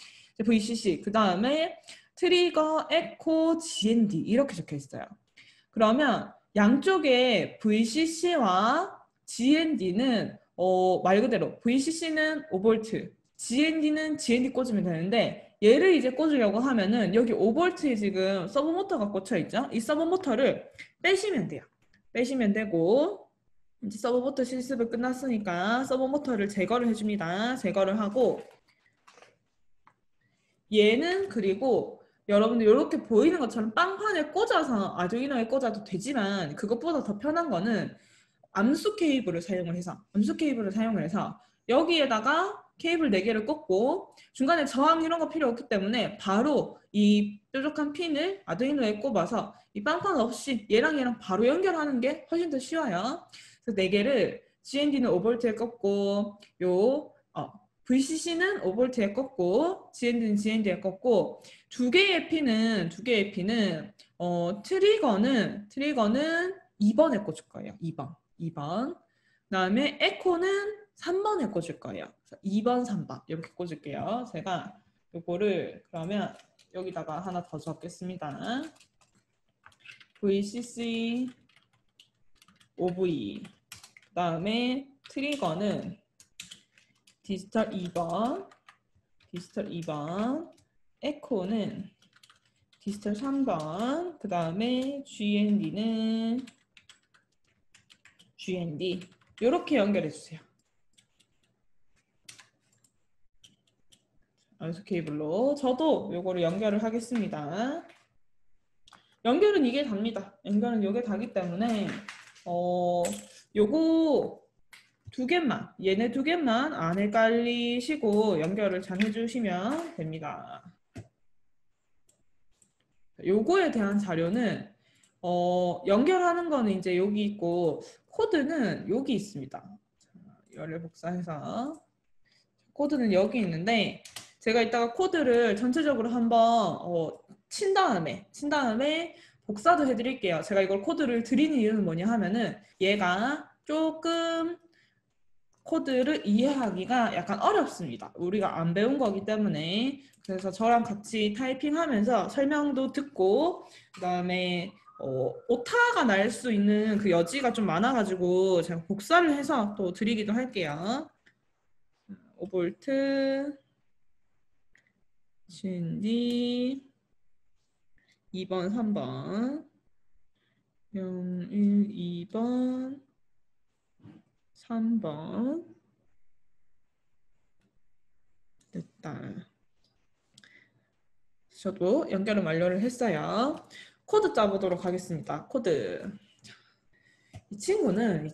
[SPEAKER 1] VCC, 그 다음에 트리거, 에코, GND 이렇게 적혀 있어요. 그러면 양쪽에 VCC와 GND는 말 그대로 VCC는 5V, GND는 GND 꽂으면 되는데 얘를 이제 꽂으려고 하면은 여기 5V에 지금 서브모터가 꽂혀 있죠. 이 서브모터를 빼시면 돼요. 빼시면 되고 이제 서브모터 실습을 끝났으니까 서브모터를 제거를 해줍니다. 제거를 하고 얘는 그리고 여러분들 이렇게 보이는 것처럼 빵판에 꽂아서 아두이노에 꽂아도 되지만 그것보다 더 편한 거는 암수 케이블을 사용을 해서 여기에다가 케이블 4개를 꽂고 중간에 저항 이런 거 필요 없기 때문에 바로 이 뾰족한 핀을 아두이노에 꼽아서 이 빵판 없이 얘랑 바로 연결하는 게 훨씬 더 쉬워요. 그래서 4개를 GND는 5V에 꽂고 VCC는 5V에 껐고 GND는 GND에 껐고 두 개의 P는 트리거는 2번에 꽂을 거예요. 2번. 그다음에 에코는 3번에 꽂을 거예요. 2번, 3번 이렇게 꽂을게요. 제가 요거를 그러면 여기다가 하나 더 적겠습니다. VCC OV 그다음에 트리거는 디지털 2번, 에코는 디지털 3번, 그 다음에 GND는 GND 이렇게 연결해 주세요. 연속 케이블로 저도 요거를 연결을 하겠습니다. 연결은 이게 답니다. 연결은 이게 다기 때문에 요거 얘네 두 개만 안 헷갈리시고 연결을 잘 해주시면 됩니다. 요거에 대한 자료는 연결하는 거는 이제 여기 있고 코드는 여기 있습니다. 열을 복사해서 코드는 여기 있는데 제가 이따가 코드를 전체적으로 한번 친 다음에 복사도 해드릴게요. 제가 이걸 코드를 드리는 이유는 뭐냐 하면은 얘가 조금 코드를 이해하기가 약간 어렵습니다. 우리가 안 배운 거기 때문에. 그래서 저랑 같이 타이핑하면서 설명도 듣고 그다음에 오타가 날 수 있는 그 여지가 좀 많아가지고 제가 복사를 해서 또 드리기도 할게요. 5V GND 2번, 3번 0, 1, 2번 3번 됐다. 저도 연결을 완료를 했어요. 코드 짜보도록 하겠습니다. 코드. 이 친구는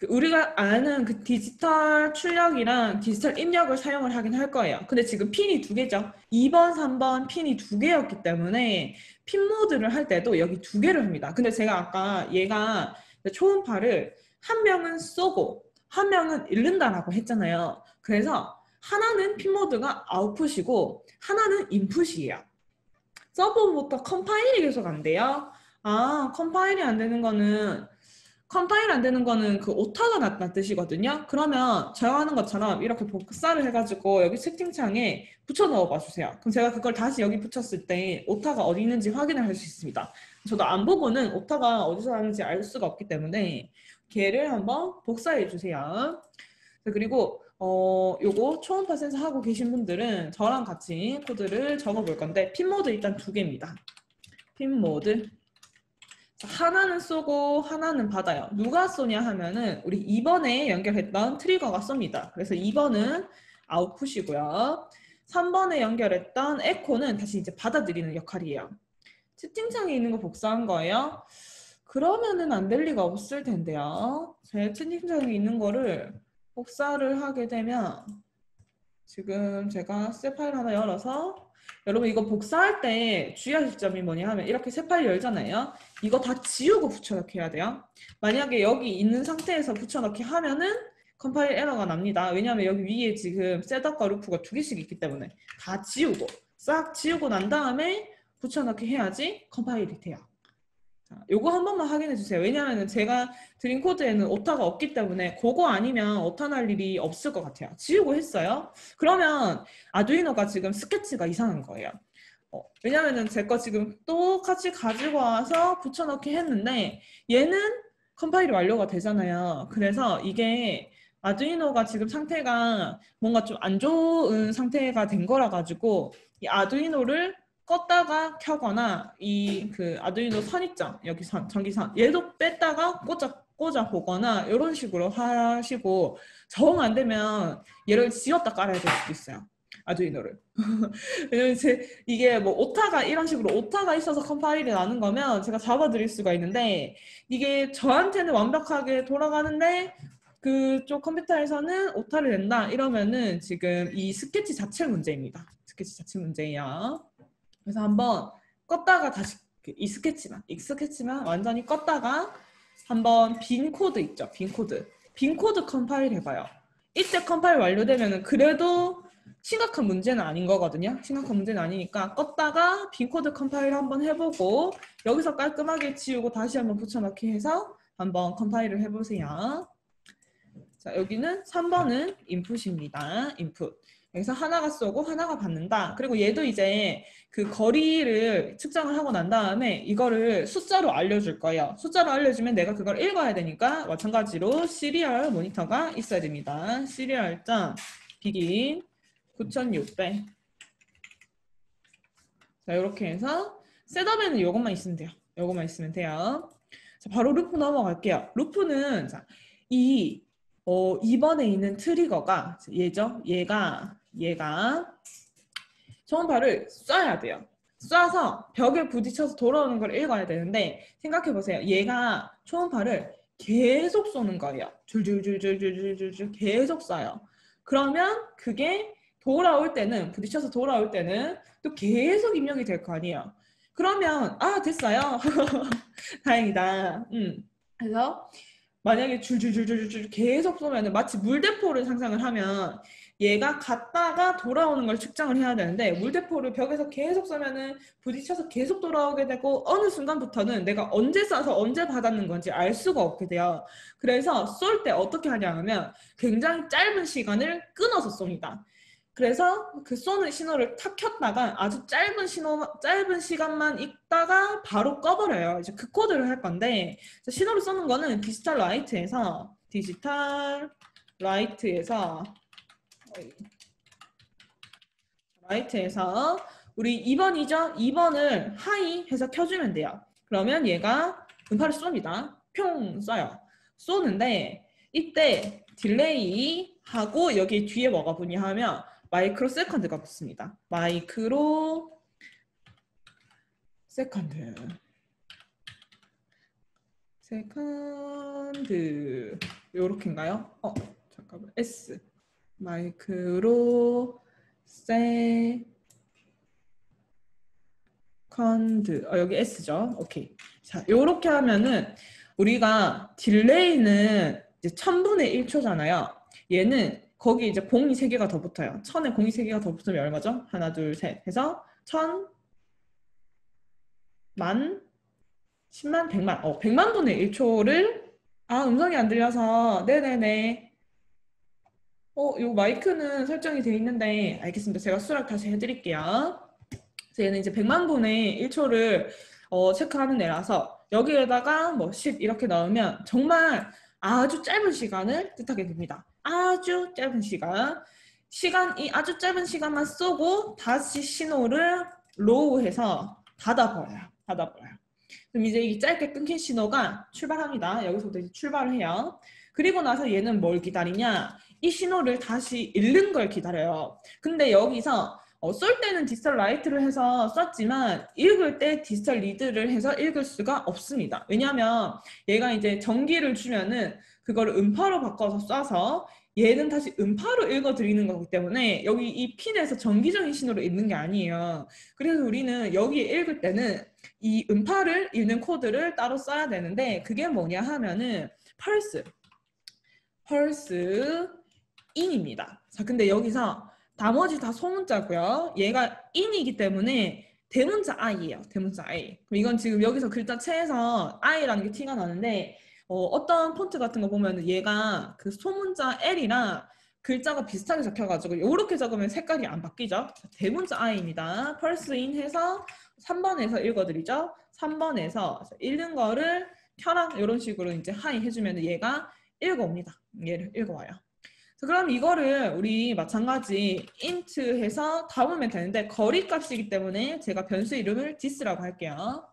[SPEAKER 1] 우리가 아는 그 디지털 출력이랑 디지털 입력을 사용을 하긴 할 거예요. 근데 지금 핀이 두 개죠. 2번, 3번 핀이 두 개였기 때문에 핀 모드를 할 때도 여기 두 개를 합니다. 근데 제가 아까 얘가 초음파를 한 명은 쏘고 한 명은 잃는다라고 했잖아요. 그래서 하나는 핀 모드가 아웃풋이고 하나는 인풋이에요. 서버부터 컴파일이 계속 안 돼요. 컴파일이 안 되는 거는 그 오타가 났다는 뜻이거든요. 그러면 제가 하는 것처럼 이렇게 복사를 해가지고 여기 채팅창에 붙여 넣어 봐 주세요. 그럼 제가 그걸 다시 여기 붙였을 때 오타가 어디 있는지 확인을 할 수 있습니다. 저도 안 보고는 오타가 어디서 나는지 알 수가 없기 때문에 걔를 한번 복사해 주세요. 그리고 요거 초음파 센서 하고 계신 분들은 저랑 같이 코드를 적어 볼 건데 핀 모드 일단 두 개입니다. 핀 모드 하나는 쏘고 하나는 받아요. 누가 쏘냐 하면은 우리 2번에 연결했던 트리거가 쏩니다. 그래서 2번은 아웃풋이고요. 3번에 연결했던 에코는 다시 이제 받아들이는 역할이에요. 채팅창에 있는 거 복사한 거예요. 그러면은 안 될 리가 없을 텐데요. 제 채팅창에 있는 거를 복사를 하게 되면 지금 제가 새 파일 하나 열어서 여러분 이거 복사할 때 주의하실 점이 뭐냐 하면 이렇게 새 파일 열잖아요. 이거 다 지우고 붙여넣기 해야 돼요. 만약에 여기 있는 상태에서 붙여넣기 하면은 컴파일 에러가 납니다. 왜냐하면 여기 위에 지금 셋업과 루프가 두 개씩 있기 때문에 다 지우고 싹 지우고 난 다음에 붙여넣기 해야지 컴파일이 돼요. 자, 요거 한 번만 확인해 주세요. 왜냐하면 제가 드린 코드에는 오타가 없기 때문에 그거 아니면 오타 날 일이 없을 것 같아요. 지우고 했어요. 그러면 아두이노가 지금 스케치가 이상한 거예요. 왜냐면은 제 거 지금 똑같이 가지고 와서 붙여넣기 했는데 얘는 컴파일이 완료가 되잖아요. 그래서 이게 아두이노가 지금 상태가 뭔가 좀 안 좋은 상태가 된 거라 가지고 이 아두이노를 껐다가 켜거나 이 그 아두이노 선 있죠? 여기 선, 전기선 얘도 뺐다가 꽂아 보거나 이런 식으로 하시고 정 안 되면 얘를 지웠다 깔아야 될 수도 있어요. 아두이노를. 왜냐면 이게 뭐 오타가 이런 식으로 오타가 있어서 컴파일이 나는 거면 제가 잡아드릴 수가 있는데 이게 저한테는 완벽하게 돌아가는데 그쪽 컴퓨터에서는 오타를 낸다 이러면은 지금 이 스케치 자체 문제입니다. 스케치 자체 문제예요. 그래서 한번 껐다가 다시 이 스케치만 완전히 껐다가 한번 빈 코드 있죠. 빈 코드 컴파일 해봐요. 이때 컴파일 완료되면은 그래도 심각한 문제는 아닌 거거든요. 심각한 문제는 아니니까 껐다가 빈 코드 컴파일 한번 해보고 여기서 깔끔하게 지우고 다시 한번 붙여넣기 해서 한번 컴파일을 해보세요. 자, 여기는 3번은 인풋입니다. 인풋. 여기서 하나가 쏘고 하나가 받는다. 그리고 얘도 이제 그 거리를 측정을 하고 난 다음에 이거를 숫자로 알려줄 거예요. 숫자로 알려주면 내가 그걸 읽어야 되니까 마찬가지로 시리얼 모니터가 있어야 됩니다. 시리얼.begin 9600. 자, 이렇게 해서 셋업에는 이것만 있으면 돼요. 이것만 있으면 돼요. 자, 바로 루프 넘어갈게요. 루프는 자, 이번에 있는 트리거가 얘죠. 얘가 초음파를 쏴야 돼요. 쏴서 벽에 부딪혀서 돌아오는 걸 읽어야 되는데 생각해보세요. 얘가 초음파를 계속 쏘는 거예요. 줄줄줄줄줄줄줄 계속 쏴요. 그러면 그게 돌아올 때는 부딪혀서 돌아올 때는 또 계속 입력이 될 거 아니에요. 그러면 아 됐어요. 다행이다. 그래서 만약에 줄줄줄줄줄 계속 쏘면 마치 물대포를 상상을 하면 얘가 갔다가 돌아오는 걸 측정을 해야 되는데 물대포를 벽에서 계속 쏘면은 부딪혀서 계속 돌아오게 되고 어느 순간부터는 내가 언제 쏴서 언제 받았는 건지 알 수가 없게 돼요. 그래서 쏠 때 어떻게 하냐면 굉장히 짧은 시간을 끊어서 쏩니다. 그래서 그 쏘는 신호를 탁 켰다가 아주 짧은 시간만 있다가 바로 꺼버려요. 이제 그 코드를 할 건데 신호를 쏘는 거는 디지털 라이트에서 우리 2번이죠? 2번을 하이 해서 켜주면 돼요. 그러면 얘가 음파를 쏩니다. 평 쏴요. 쏘는데 이때 딜레이 하고 여기 뒤에 뭐가 붙냐 하면 마이크로 세컨드가 붙습니다. 마이크로 세컨드 요렇게인가요? 잠깐만. S 마이크로 세컨드 여기 S죠. 오케이. 자, 요렇게 하면은 우리가 딜레이는 이제 1000분의 1초잖아요. 얘는 거기 이제 공이 3개가 더 붙어요. 1000에 공이 3개가 더 붙으면 얼마죠? 하나, 둘, 셋 해서 1000, 만, 10만, 100만. 100만 분의 1초를 음성이 안 들려서 네네네. 요 마이크는 설정이 돼 있는데 알겠습니다. 제가 수락 다시 해드릴게요. 얘는 이제 100만 분의 1초를 체크하는 애라서 여기에다가 뭐 10 이렇게 넣으면 정말 아주 짧은 시간을 뜻하게 됩니다. 아주 짧은 시간이 아주 짧은 시간만 쏘고 다시 신호를 로우해서 닫아버려요. 그럼 이제 이 짧게 끊긴 신호가 출발합니다. 여기서부터 이제 출발을 해요. 그리고 나서 얘는 뭘 기다리냐? 이 신호를 다시 읽는 걸 기다려요. 근데 여기서 쏠 때는 디지털 라이트를 해서 썼지만 읽을 때 디지털 리드를 해서 읽을 수가 없습니다. 왜냐하면 얘가 이제 전기를 주면은 그거를 음파로 바꿔서 쏴서 얘는 다시 음파로 읽어드리는 거기 때문에 여기 이 핀에서 전기적인 신호를 읽는 게 아니에요. 그래서 우리는 여기 읽을 때는 이 음파를 읽는 코드를 따로 써야 되는데 그게 뭐냐 하면은 펄스 인입니다. 자, 근데 여기서 나머지 다 소문자고요. 얘가 in이기 때문에 대문자 i예요. 대문자 i. 그럼 이건 지금 여기서 글자체에서 i라는 게 티가 나는데 어떤 폰트 같은 거 보면 얘가 그 소문자 l이랑 글자가 비슷하게 적혀가지고 이렇게 적으면 색깔이 안 바뀌죠. 자, 대문자 i입니다. 펄스 인 해서 3번에서 읽어드리죠. 3번에서 읽는 거를 켜라 이런 식으로 이제 하이 해주면 얘가 읽어옵니다. 얘를 읽어와요. 그럼 이거를 우리 마찬가지 int 해서 담으면 되는데 거리 값이기 때문에 제가 변수 이름을 this라고 할게요.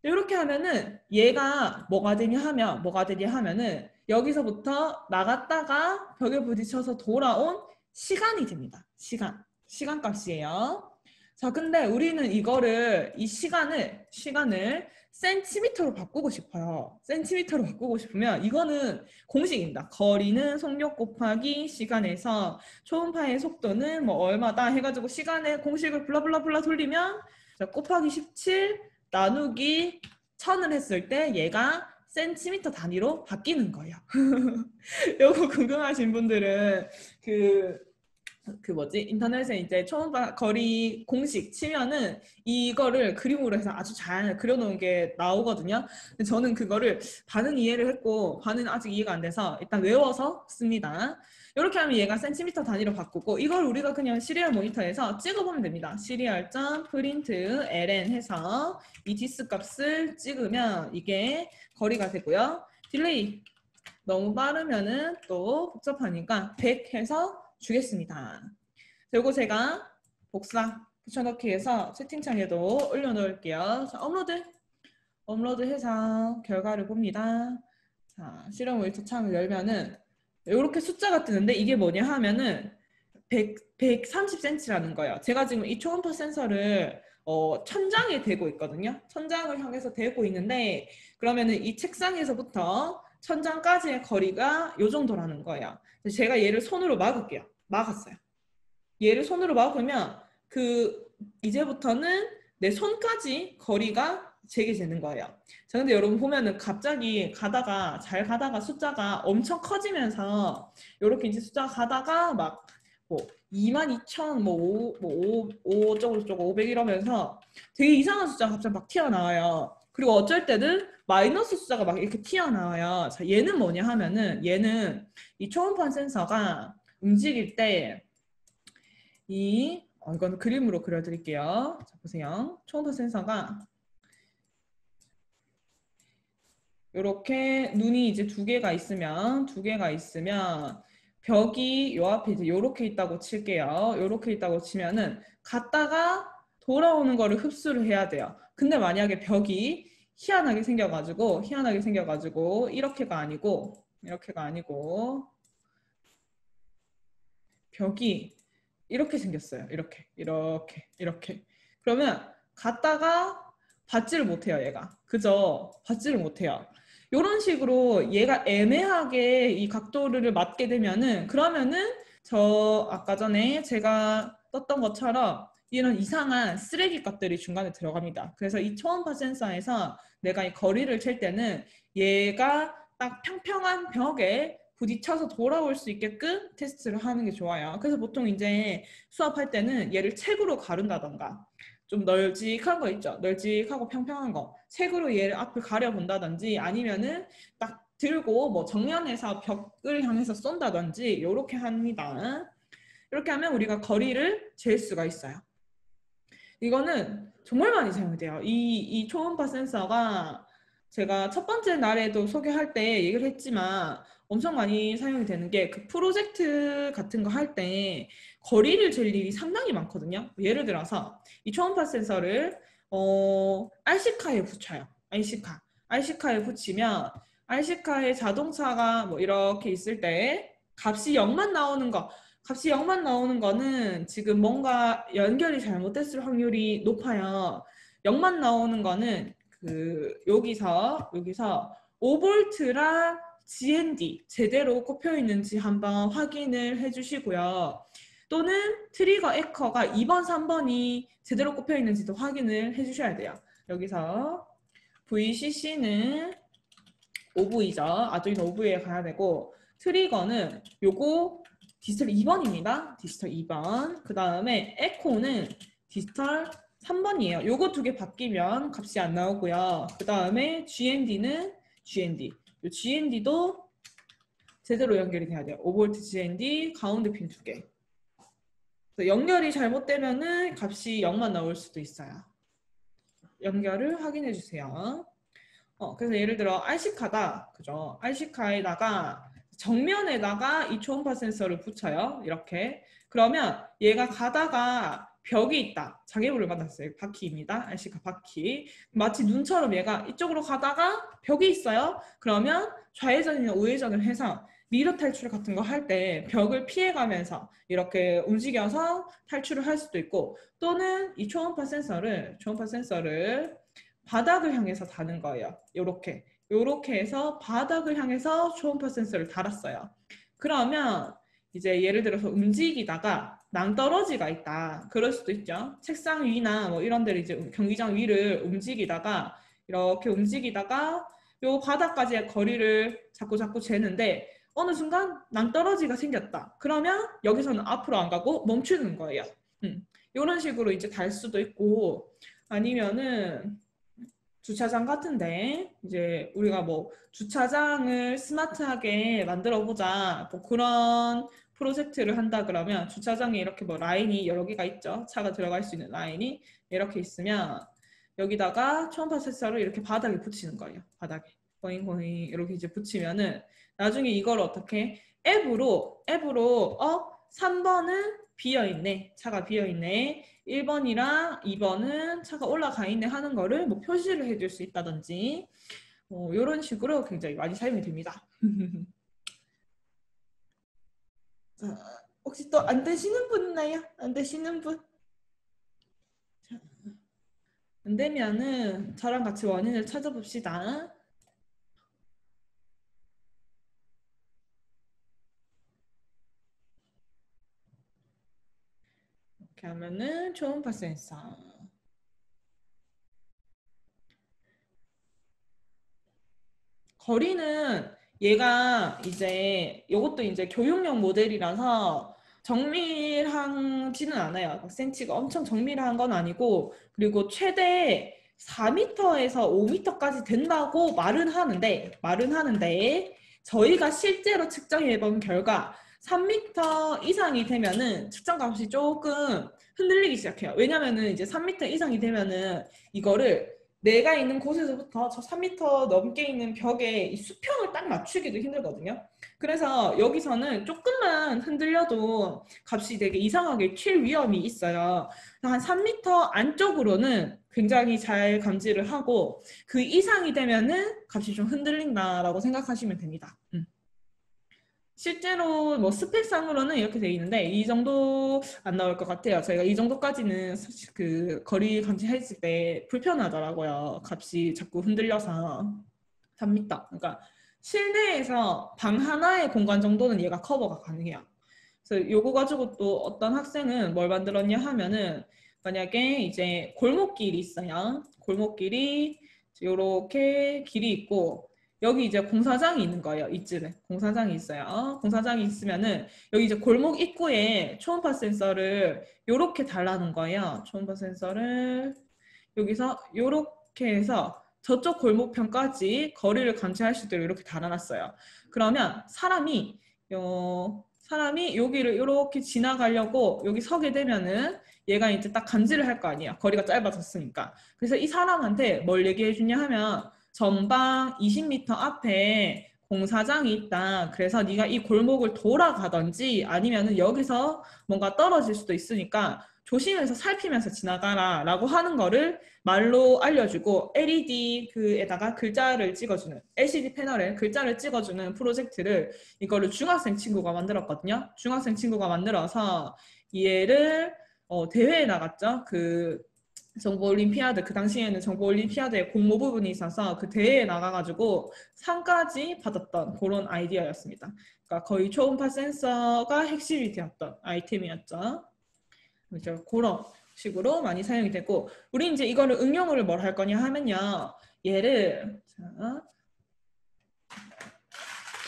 [SPEAKER 1] 이렇게 하면은 얘가 뭐가 되냐 하면은 여기서부터 나갔다가 벽에 부딪혀서 돌아온 시간이 됩니다. 시간 값이에요. 자, 근데 우리는 이 시간을 센티미터로 바꾸고 싶어요. 센티미터로 바꾸고 싶으면 이거는 공식입니다. 거리는 속력 곱하기 시간에서 초음파의 속도는 뭐 얼마다 해가지고 시간의 공식을 블라블라블라 돌리면 자, 곱하기 17 나누기 1000을 했을 때 얘가 센티미터 단위로 바뀌는 거예요. 요거 궁금하신 분들은 그 뭐지? 인터넷에 이제 초음파 거리 공식 치면은 이거를 그림으로 해서 아주 잘 그려놓은 게 나오거든요. 근데 저는 그거를 반은 이해를 했고 반은 아직 이해가 안 돼서 일단 외워서 씁니다. 이렇게 하면 얘가 센티미터 단위로 바꾸고 이걸 우리가 그냥 시리얼 모니터에서 찍어보면 됩니다. 시리얼.print ln 해서 이 디스 값을 찍으면 이게 거리가 되고요. 딜레이 너무 빠르면은 또 복잡하니까 100 해서 주겠습니다. 그리고 제가 복사 붙여넣기 해서 채팅창에도 올려놓을게요. 자, 업로드해서 결과를 봅니다. 자, 실험 모니터 창을 열면은 이렇게 숫자가 뜨는데 이게 뭐냐 하면은 130cm라는 거예요. 제가 지금 이 초음파 센서를 천장에 대고 있거든요. 천장을 향해서 대고 있는데 그러면은 이 책상에서부터 천장까지의 거리가 이 정도라는 거예요. 제가 얘를 손으로 막을게요. 막았어요. 얘를 손으로 막으면 이제부터는 내 손까지 거리가 재게 되는 거예요. 자, 근데 여러분 보면은 갑자기 잘 가다가 숫자가 엄청 커지면서 이렇게 이제 숫자가 가다가 막 뭐 22,000, 뭐 5 저거 500 이러면서 되게 이상한 숫자가 갑자기 막 튀어나와요. 그리고 어쩔 때는 마이너스 숫자가 막 이렇게 튀어나와요. 자, 얘는 뭐냐 하면은 얘는 이 초음파 센서가 움직일 때 이건 그림으로 그려드릴게요. 자, 보세요. 초음파 센서가 이렇게 눈이 이제 두 개가 있으면 벽이 요 앞에 이제 요렇게 있다고 칠게요. 요렇게 있다고 치면은 갔다가 돌아오는 거를 흡수를 해야 돼요. 근데 만약에 벽이 희한하게 생겨가지고 이렇게가 아니고 벽이 이렇게 생겼어요. 이렇게. 그러면 갔다가 받지를 못해요, 얘가. 그죠? 받지를 못해요. 이런 식으로 얘가 애매하게 이 각도를 맞게 되면은 그러면은 아까 전에 제가 떴던 것처럼 이런 이상한 쓰레기 값들이 중간에 들어갑니다. 그래서 이 초음파 센서에서 내가 이 거리를 칠 때는 얘가 딱 평평한 벽에 부딪혀서 돌아올 수 있게끔 테스트를 하는 게 좋아요. 그래서 보통 이제 수업할 때는 얘를 책으로 가른다던가 좀 널찍한 거 있죠. 널찍하고 평평한 거. 책으로 얘를 앞을 가려본다든지 아니면은 딱 들고 뭐 정면에서 벽을 향해서 쏜다든지 이렇게 합니다. 이렇게 하면 우리가 거리를 잴 수가 있어요. 이거는 정말 많이 사용이 돼요. 이 초음파 센서가 제가 첫 번째 날에도 소개할 때 얘기를 했지만 엄청 많이 사용이 되는 게 그 프로젝트 같은 거 할 때 거리를 잴 일이 상당히 많거든요. 예를 들어서 이 초음파 센서를 RC카에 붙여요. RC카에 붙이면 RC카에 자동차가 뭐 이렇게 있을 때 값이 0만 나오는 거는 지금 뭔가 연결이 잘못됐을 확률이 높아요. 0만 나오는 거는 여기서 5V랑 GND 제대로 꼽혀 있는지 한번 확인을 해주시고요. 또는 트리거 에커가 2번, 3번이 제대로 꼽혀 있는지도 확인을 해주셔야 돼요. 여기서 VCC는 오브이죠. 아두이노 오브이에 가야 되고 트리거는 요거 디지털 2번입니다. 디지털 2번. 그 다음에 에코는 디지털 3번이에요. 요거 두 개 바뀌면 값이 안 나오고요. 그 다음에 GND는 GND. 요 GND도 제대로 연결이 돼야 돼요. 5V GND 가운데 핀 두 개. 연결이 잘못되면은 값이 0만 나올 수도 있어요. 연결을 확인해 주세요. 그래서 예를 들어 RC카다. 그죠? RC카에다가 정면에다가 이 초음파 센서를 붙여요. 이렇게. 그러면 얘가 가다가 벽이 있다. 장애물을 만났어요. 바퀴입니다. RC카 바퀴. 마치 눈처럼 얘가 이쪽으로 가다가 벽이 있어요. 그러면 좌회전이나 우회전을 해서 미러 탈출 같은 거 할 때 벽을 피해가면서 이렇게 움직여서 탈출을 할 수도 있고 또는 이 초음파 센서를 바닥을 향해서 다는 거예요. 요렇게 해서 바닥을 향해서 초음파 센서를 달았어요. 그러면 이제 예를 들어서 움직이다가 낭떠러지가 있다. 그럴 수도 있죠. 책상 위나 뭐 이런 데를 이제 경기장 위를 이렇게 움직이다가 요 바닥까지의 거리를 자꾸 재는데 어느 순간 낭떠러지가 생겼다. 그러면 여기서는 앞으로 안 가고 멈추는 거예요. 이런 식으로 이제 달 수도 있고 아니면은 주차장 같은데 이제 우리가 뭐 주차장을 스마트하게 만들어 보자 뭐 그런 프로젝트를 한다 그러면 주차장에 이렇게 뭐 라인이 여러 개가 있죠. 차가 들어갈 수 있는 라인이 이렇게 있으면 여기다가 초음파 센서를 이렇게 바닥에 붙이는 거예요. 바닥에 거잉 이렇게 이제 붙이면은 나중에 이걸 어떻게 앱으로 3번은 비어있네. 차가 비어있네. 1번이랑 2번은 차가 올라가 있네 하는 거를 뭐 표시를 해줄 수 있다든지 이런 식으로 굉장히 많이 사용이 됩니다. 자, 혹시 또 안 되시는 분 있나요? 안 되시는 분? 자, 안 되면은 저랑 같이 원인을 찾아봅시다. 이렇게 하면은 초음파 센서. 거리는 얘가 이제 이것도 이제 교육용 모델이라서 정밀하지는 않아요. 센치가 엄청 정밀한 건 아니고 그리고 최대 4m에서 5m까지 된다고 말은 하는데 저희가 실제로 측정해 본 결과 3m 이상이 되면은 측정값이 조금 흔들리기 시작해요. 왜냐면은 이제 3m 이상이 되면은 이거를 내가 있는 곳에서부터 저 3m 넘게 있는 벽에 이 수평을 딱 맞추기도 힘들거든요. 그래서 여기서는 조금만 흔들려도 값이 되게 이상하게 튈 위험이 있어요. 한 3m 안쪽으로는 굉장히 잘 감지를 하고 그 이상이 되면은 값이 좀 흔들린다라고 생각하시면 됩니다. 실제로 뭐 스펙상으로는 이렇게 돼 있는데 이 정도 안 나올 것 같아요. 저희가 이 정도까지는 사실 그 거리 감지했을 때 불편하더라고요. 값이 자꾸 흔들려서 3m. 그러니까 실내에서 방 하나의 공간 정도는 얘가 커버가 가능해요. 그래서 요거 가지고 또 어떤 학생은 뭘 만들었냐 하면은 만약에 이제 골목길이 있어요. 골목길이 요렇게 길이 있고 여기 이제 공사장이 있는 거예요. 이쯤에 공사장이 있어요. 공사장이 있으면은 여기 이제 골목 입구에 초음파 센서를 요렇게 달라는 거예요. 초음파 센서를 여기서 요렇게 해서 저쪽 골목편까지 거리를 감지할 수 있도록 이렇게 달아놨어요. 그러면 사람이 여기를 이렇게 지나가려고 여기 서게 되면은 얘가 이제 딱 감지를 할 거 아니야. 거리가 짧아졌으니까. 그래서 이 사람한테 뭘 얘기해 주냐 하면 전방 20m 앞에 공사장이 있다. 그래서 네가 이 골목을 돌아가든지 아니면은 여기서 뭔가 떨어질 수도 있으니까 조심해서 살피면서 지나가라 라고 하는 거를 말로 알려주고 LED 그에다가 글자를 찍어주는 LCD 패널에 글자를 찍어주는 프로젝트를 이거를 중학생 친구가 만들었거든요. 중학생 친구가 만들어서 얘를 대회에 나갔죠. 그 정보올림피아드 그 당시에는 정보올림피아드에 공모 부분이 있어서 그 대회에 나가가지고 상까지 받았던 그런 아이디어였습니다. 그러니까 거의 초음파 센서가 핵심이 되었던 아이템이었죠. 이제 그런 식으로 많이 사용이 되고 우리 이제 이거를 응용을 뭘 할 거냐 하면요. 얘를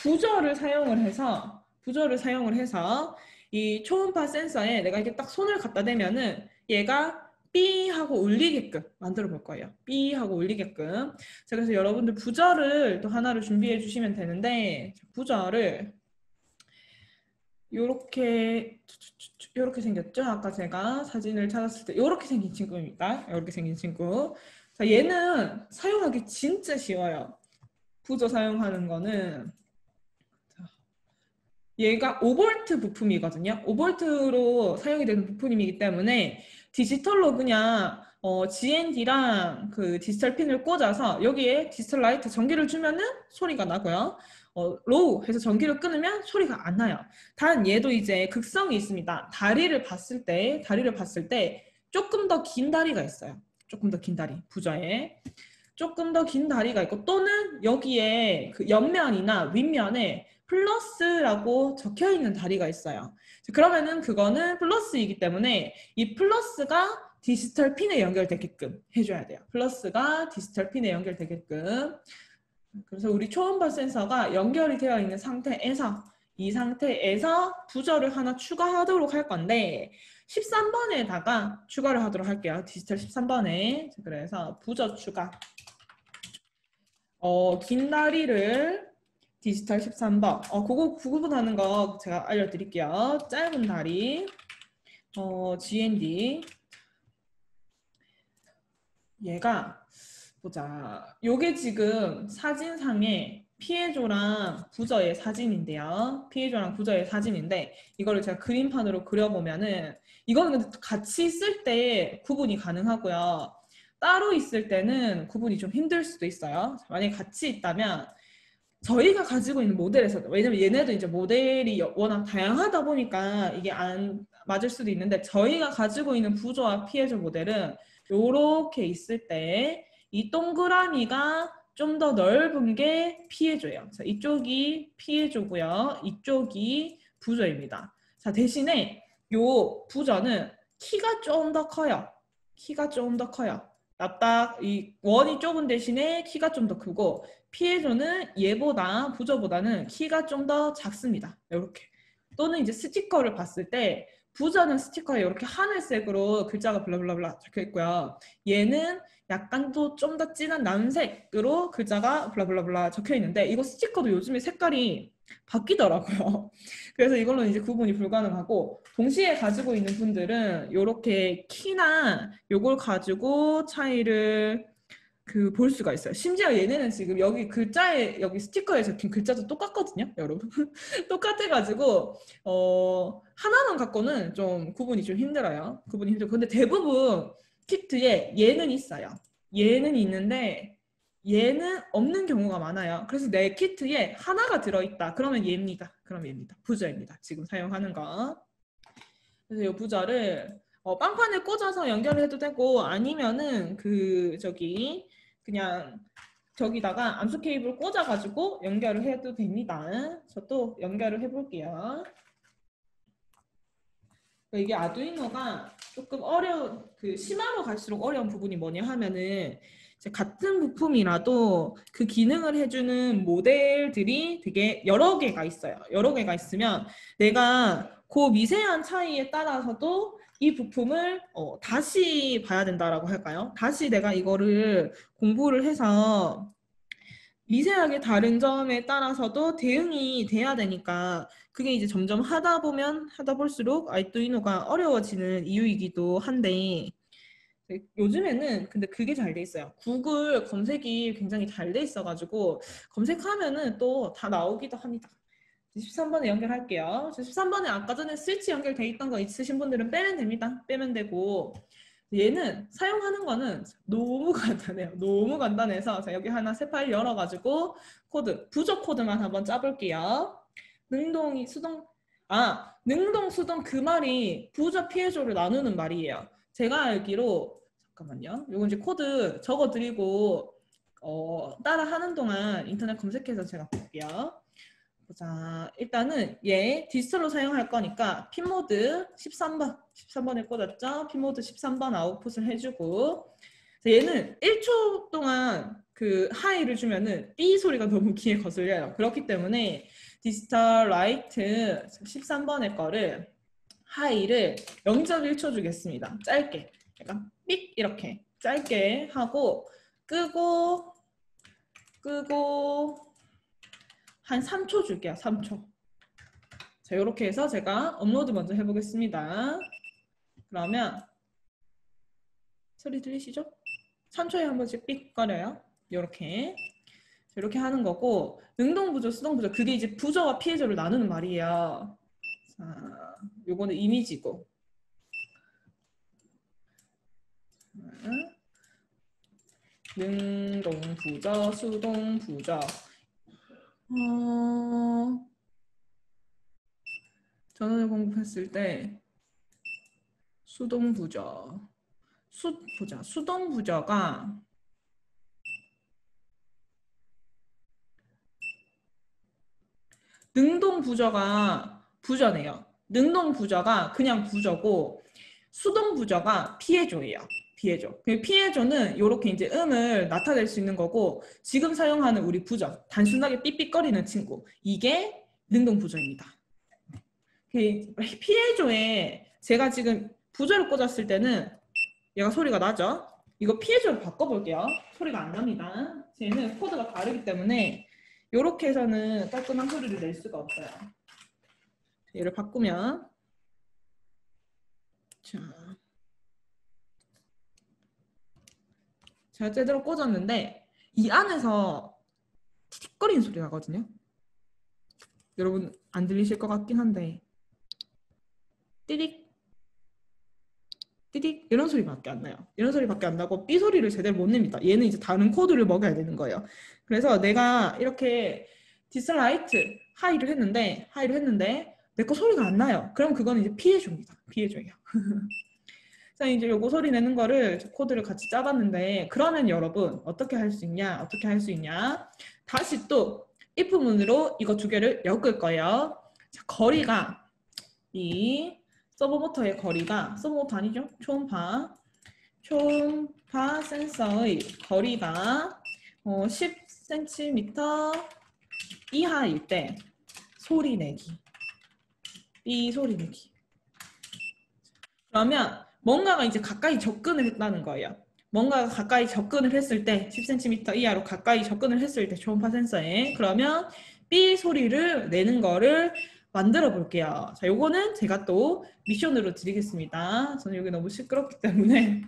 [SPEAKER 1] 부저를 사용을 해서 이 초음파 센서에 내가 이렇게 딱 손을 갖다 대면은 얘가 삐 하고 울리게끔 만들어 볼 거예요. 삐 하고 울리게끔. 자, 그래서 여러분들 부저를 또 하나를 준비해 주시면 되는데 부저를 요렇게 생겼죠? 아까 제가 사진을 찾았을 때 요렇게 생긴 친구입니다. 요렇게 생긴 친구. 자, 얘는 사용하기 진짜 쉬워요. 부저 사용하는 거는 얘가 5V 부품이거든요. 5V로 사용이 되는 부품이기 때문에 디지털로 그냥 GND랑 그 디지털 핀을 꽂아서 여기에 디지털 라이트 전기를 주면은 소리가 나고요. 로우 해서 전기를 끊으면 소리가 안 나요. 단 얘도 이제 극성이 있습니다. 다리를 봤을 때 조금 더 긴 다리가 있어요. 조금 더 긴 다리, 부저에. 조금 더 긴 다리가 있고 또는 여기에 그 옆면이나 윗면에 플러스라고 적혀 있는 다리가 있어요. 그러면은 그거는 플러스이기 때문에 이 플러스가 디지털 핀에 연결되게끔 해줘야 돼요. 플러스가 디지털 핀에 연결되게끔. 그래서 우리 초음파 센서가 연결이 되어 있는 상태에서 이 상태에서 부저를 하나 추가하도록 할 건데 13번에다가 추가를 하도록 할게요. 디지털 13번에. 그래서 부저 추가. 긴 다리를 디지털 13번. 그거 구분하는 거 제가 알려드릴게요. 짧은 다리. GND. 얘가 보자. 요게 지금 사진상에 피에조랑 부저의 사진인데요. 피에조랑 부저의 사진인데 이거를 제가 그림판으로 그려보면은 이거는 근데 같이 있을 때 구분이 가능하고요. 따로 있을 때는 구분이 좀 힘들 수도 있어요. 만약에 같이 있다면 저희가 가지고 있는 모델에서, 왜냐면 얘네도 이제 모델이 워낙 다양하다 보니까 이게 안 맞을 수도 있는데 저희가 가지고 있는 부조와 피에조 모델은 요렇게 있을 때 이 동그라미가 좀 더 넓은 게 피에조예요. 자, 이쪽이 피에조고요. 이쪽이 부조입니다. 자, 대신에 요 부조는 키가 좀 더 커요. 키가 좀 더 커요. 납작 이 원이 좁은 대신에 키가 좀 더 크고 피에조는 얘보다 부저보다는 키가 좀 더 작습니다. 이렇게. 또는 이제 스티커를 봤을 때 부저는 스티커에 이렇게 하늘색으로 글자가 블라블라블라 적혀 있고요. 얘는 약간 또 좀 더 진한 남색으로 글자가 블라블라블라 적혀 있는데 이거 스티커도 요즘에 색깔이 바뀌더라고요. 그래서 이걸로 이제 구분이 불가능하고 동시에 가지고 있는 분들은 이렇게 키나 요걸 가지고 차이를 볼 수가 있어요. 심지어 얘네는 지금 여기 글자에 여기 스티커에 적힌 글자도 똑같거든요, 여러분. 똑같아가지고 하나만 갖고는 좀 구분이 좀 힘들어요. 구분이 힘들고 근데 대부분 키트에 얘는 있어요. 얘는 있는데 얘는 없는 경우가 많아요. 그래서 내 키트에 하나가 들어있다. 그러면 얘입니다. 그럼 얘입니다. 부저입니다. 지금 사용하는 거. 그래서 이 부저를 빵판에 꽂아서 연결을 해도 되고 아니면은 그냥 저기다가 암수 케이블 꽂아가지고 연결을 해도 됩니다. 저 또 연결을 해볼게요. 이게 아두이노가 조금 심화로 갈수록 어려운 부분이 뭐냐 하면은 같은 부품이라도 그 기능을 해주는 모델들이 되게 여러 개가 있어요. 여러 개가 있으면 내가 그 미세한 차이에 따라서도 이 부품을 다시 봐야 된다라고 할까요? 다시 내가 이거를 공부를 해서 미세하게 다른 점에 따라서도 대응이 돼야 되니까 그게 이제 점점 하다 볼수록 아두이노가 어려워지는 이유이기도 한데 요즘에는 근데 그게 잘 돼 있어요. 구글 검색이 굉장히 잘 돼 있어가지고 검색하면은 또 다 나오기도 합니다. 13번에 연결할게요. 13번에 아까 전에 스위치 연결돼 있던 거 있으신 분들은 빼면 됩니다. 빼면 되고 얘는 사용하는 거는 너무 간단해요. 너무 간단해서 자, 여기 하나 새 파일 열어가지고 부족 코드만 한번 짜볼게요. 능동, 수동 그 말이 부저 피해조를 나누는 말이에요. 제가 알기로 잠깐만요. 요거 이제 코드 적어드리고 따라 하는 동안 인터넷 검색해서 제가 볼게요. 자, 일단은 얘 디지털로 사용할 거니까 핀모드 13번에 꽂았죠? 핀모드 13번 아웃풋을 해주고 얘는 1초 동안 그 하이를 주면은 삐 소리가 너무 귀에 거슬려요. 그렇기 때문에 디지털 라이트 13번의 거를 하이를 0.1초 주겠습니다. 짧게 약간 삑 이렇게 짧게 하고 끄고 한 3초 줄게요. 3초. 자, 이렇게 해서 제가 업로드 먼저 해보겠습니다. 그러면 소리 들리시죠? 3초에 한 번씩 삑 거려요. 이렇게. 이렇게 하는 거고 능동부조, 수동부조 그게 이제 부조와 피해조를 나누는 말이에요. 자, 요거는 이미지고. 능동부조, 수동부조. 전원을 공급했을 때 수동부저 수동부저가 능동부저가 부저네요. 능동부저가 그냥 부저고 수동부저가 피해조예요. 피에조. 피에조는 이렇게 이제 음을 나타낼 수 있는 거고, 지금 사용하는 우리 부저, 단순하게 삑삑거리는 친구, 이게 능동 부저입니다. 피에조에 제가 지금 부저를 꽂았을 때는 얘가 소리가 나죠? 이거 피에조로 바꿔볼게요. 소리가 안 납니다. 쟤는 코드가 다르기 때문에 이렇게 해서는 깔끔한 소리를 낼 수가 없어요. 얘를 바꾸면 자, 제가 제대로 꽂았는데 이 안에서 틱틱거리는 소리가 나거든요. 여러분 안 들리실 것 같긴 한데 띠릭 띠릭 이런 소리밖에 안 나요. 이런 소리밖에 안 나고 삐 소리를 제대로 못 냅니다. 얘는 이제 다른 코드를 먹여야 되는 거예요. 그래서 내가 이렇게 디스라이트 하이를 했는데 내 거 소리가 안 나요. 그럼 그거는 이제 피해줍니다. 피해줘요. 그래서 이제 요거 소리 내는 거를 코드를 같이 짜봤는데 그러면 여러분 어떻게 할 수 있냐? 어떻게 할 수 있냐? 다시 또 if 문으로 이거 두 개를 엮을 거예요. 자, 거리가 이 서브모터의 거리가 서브모터 아니죠? 초음파 센서의 거리가 10cm 이하일 때 소리 내기 이 소리 내기. 그러면 뭔가가 이제 가까이 접근을 했다는 거예요. 뭔가가 가까이 접근을 했을 때 10cm 이하로 가까이 접근을 했을 때 초음파 센서에 그러면 삐 소리를 내는 거를 만들어 볼게요. 자, 요거는 제가 또 미션으로 드리겠습니다. 저는 여기 너무 시끄럽기 때문에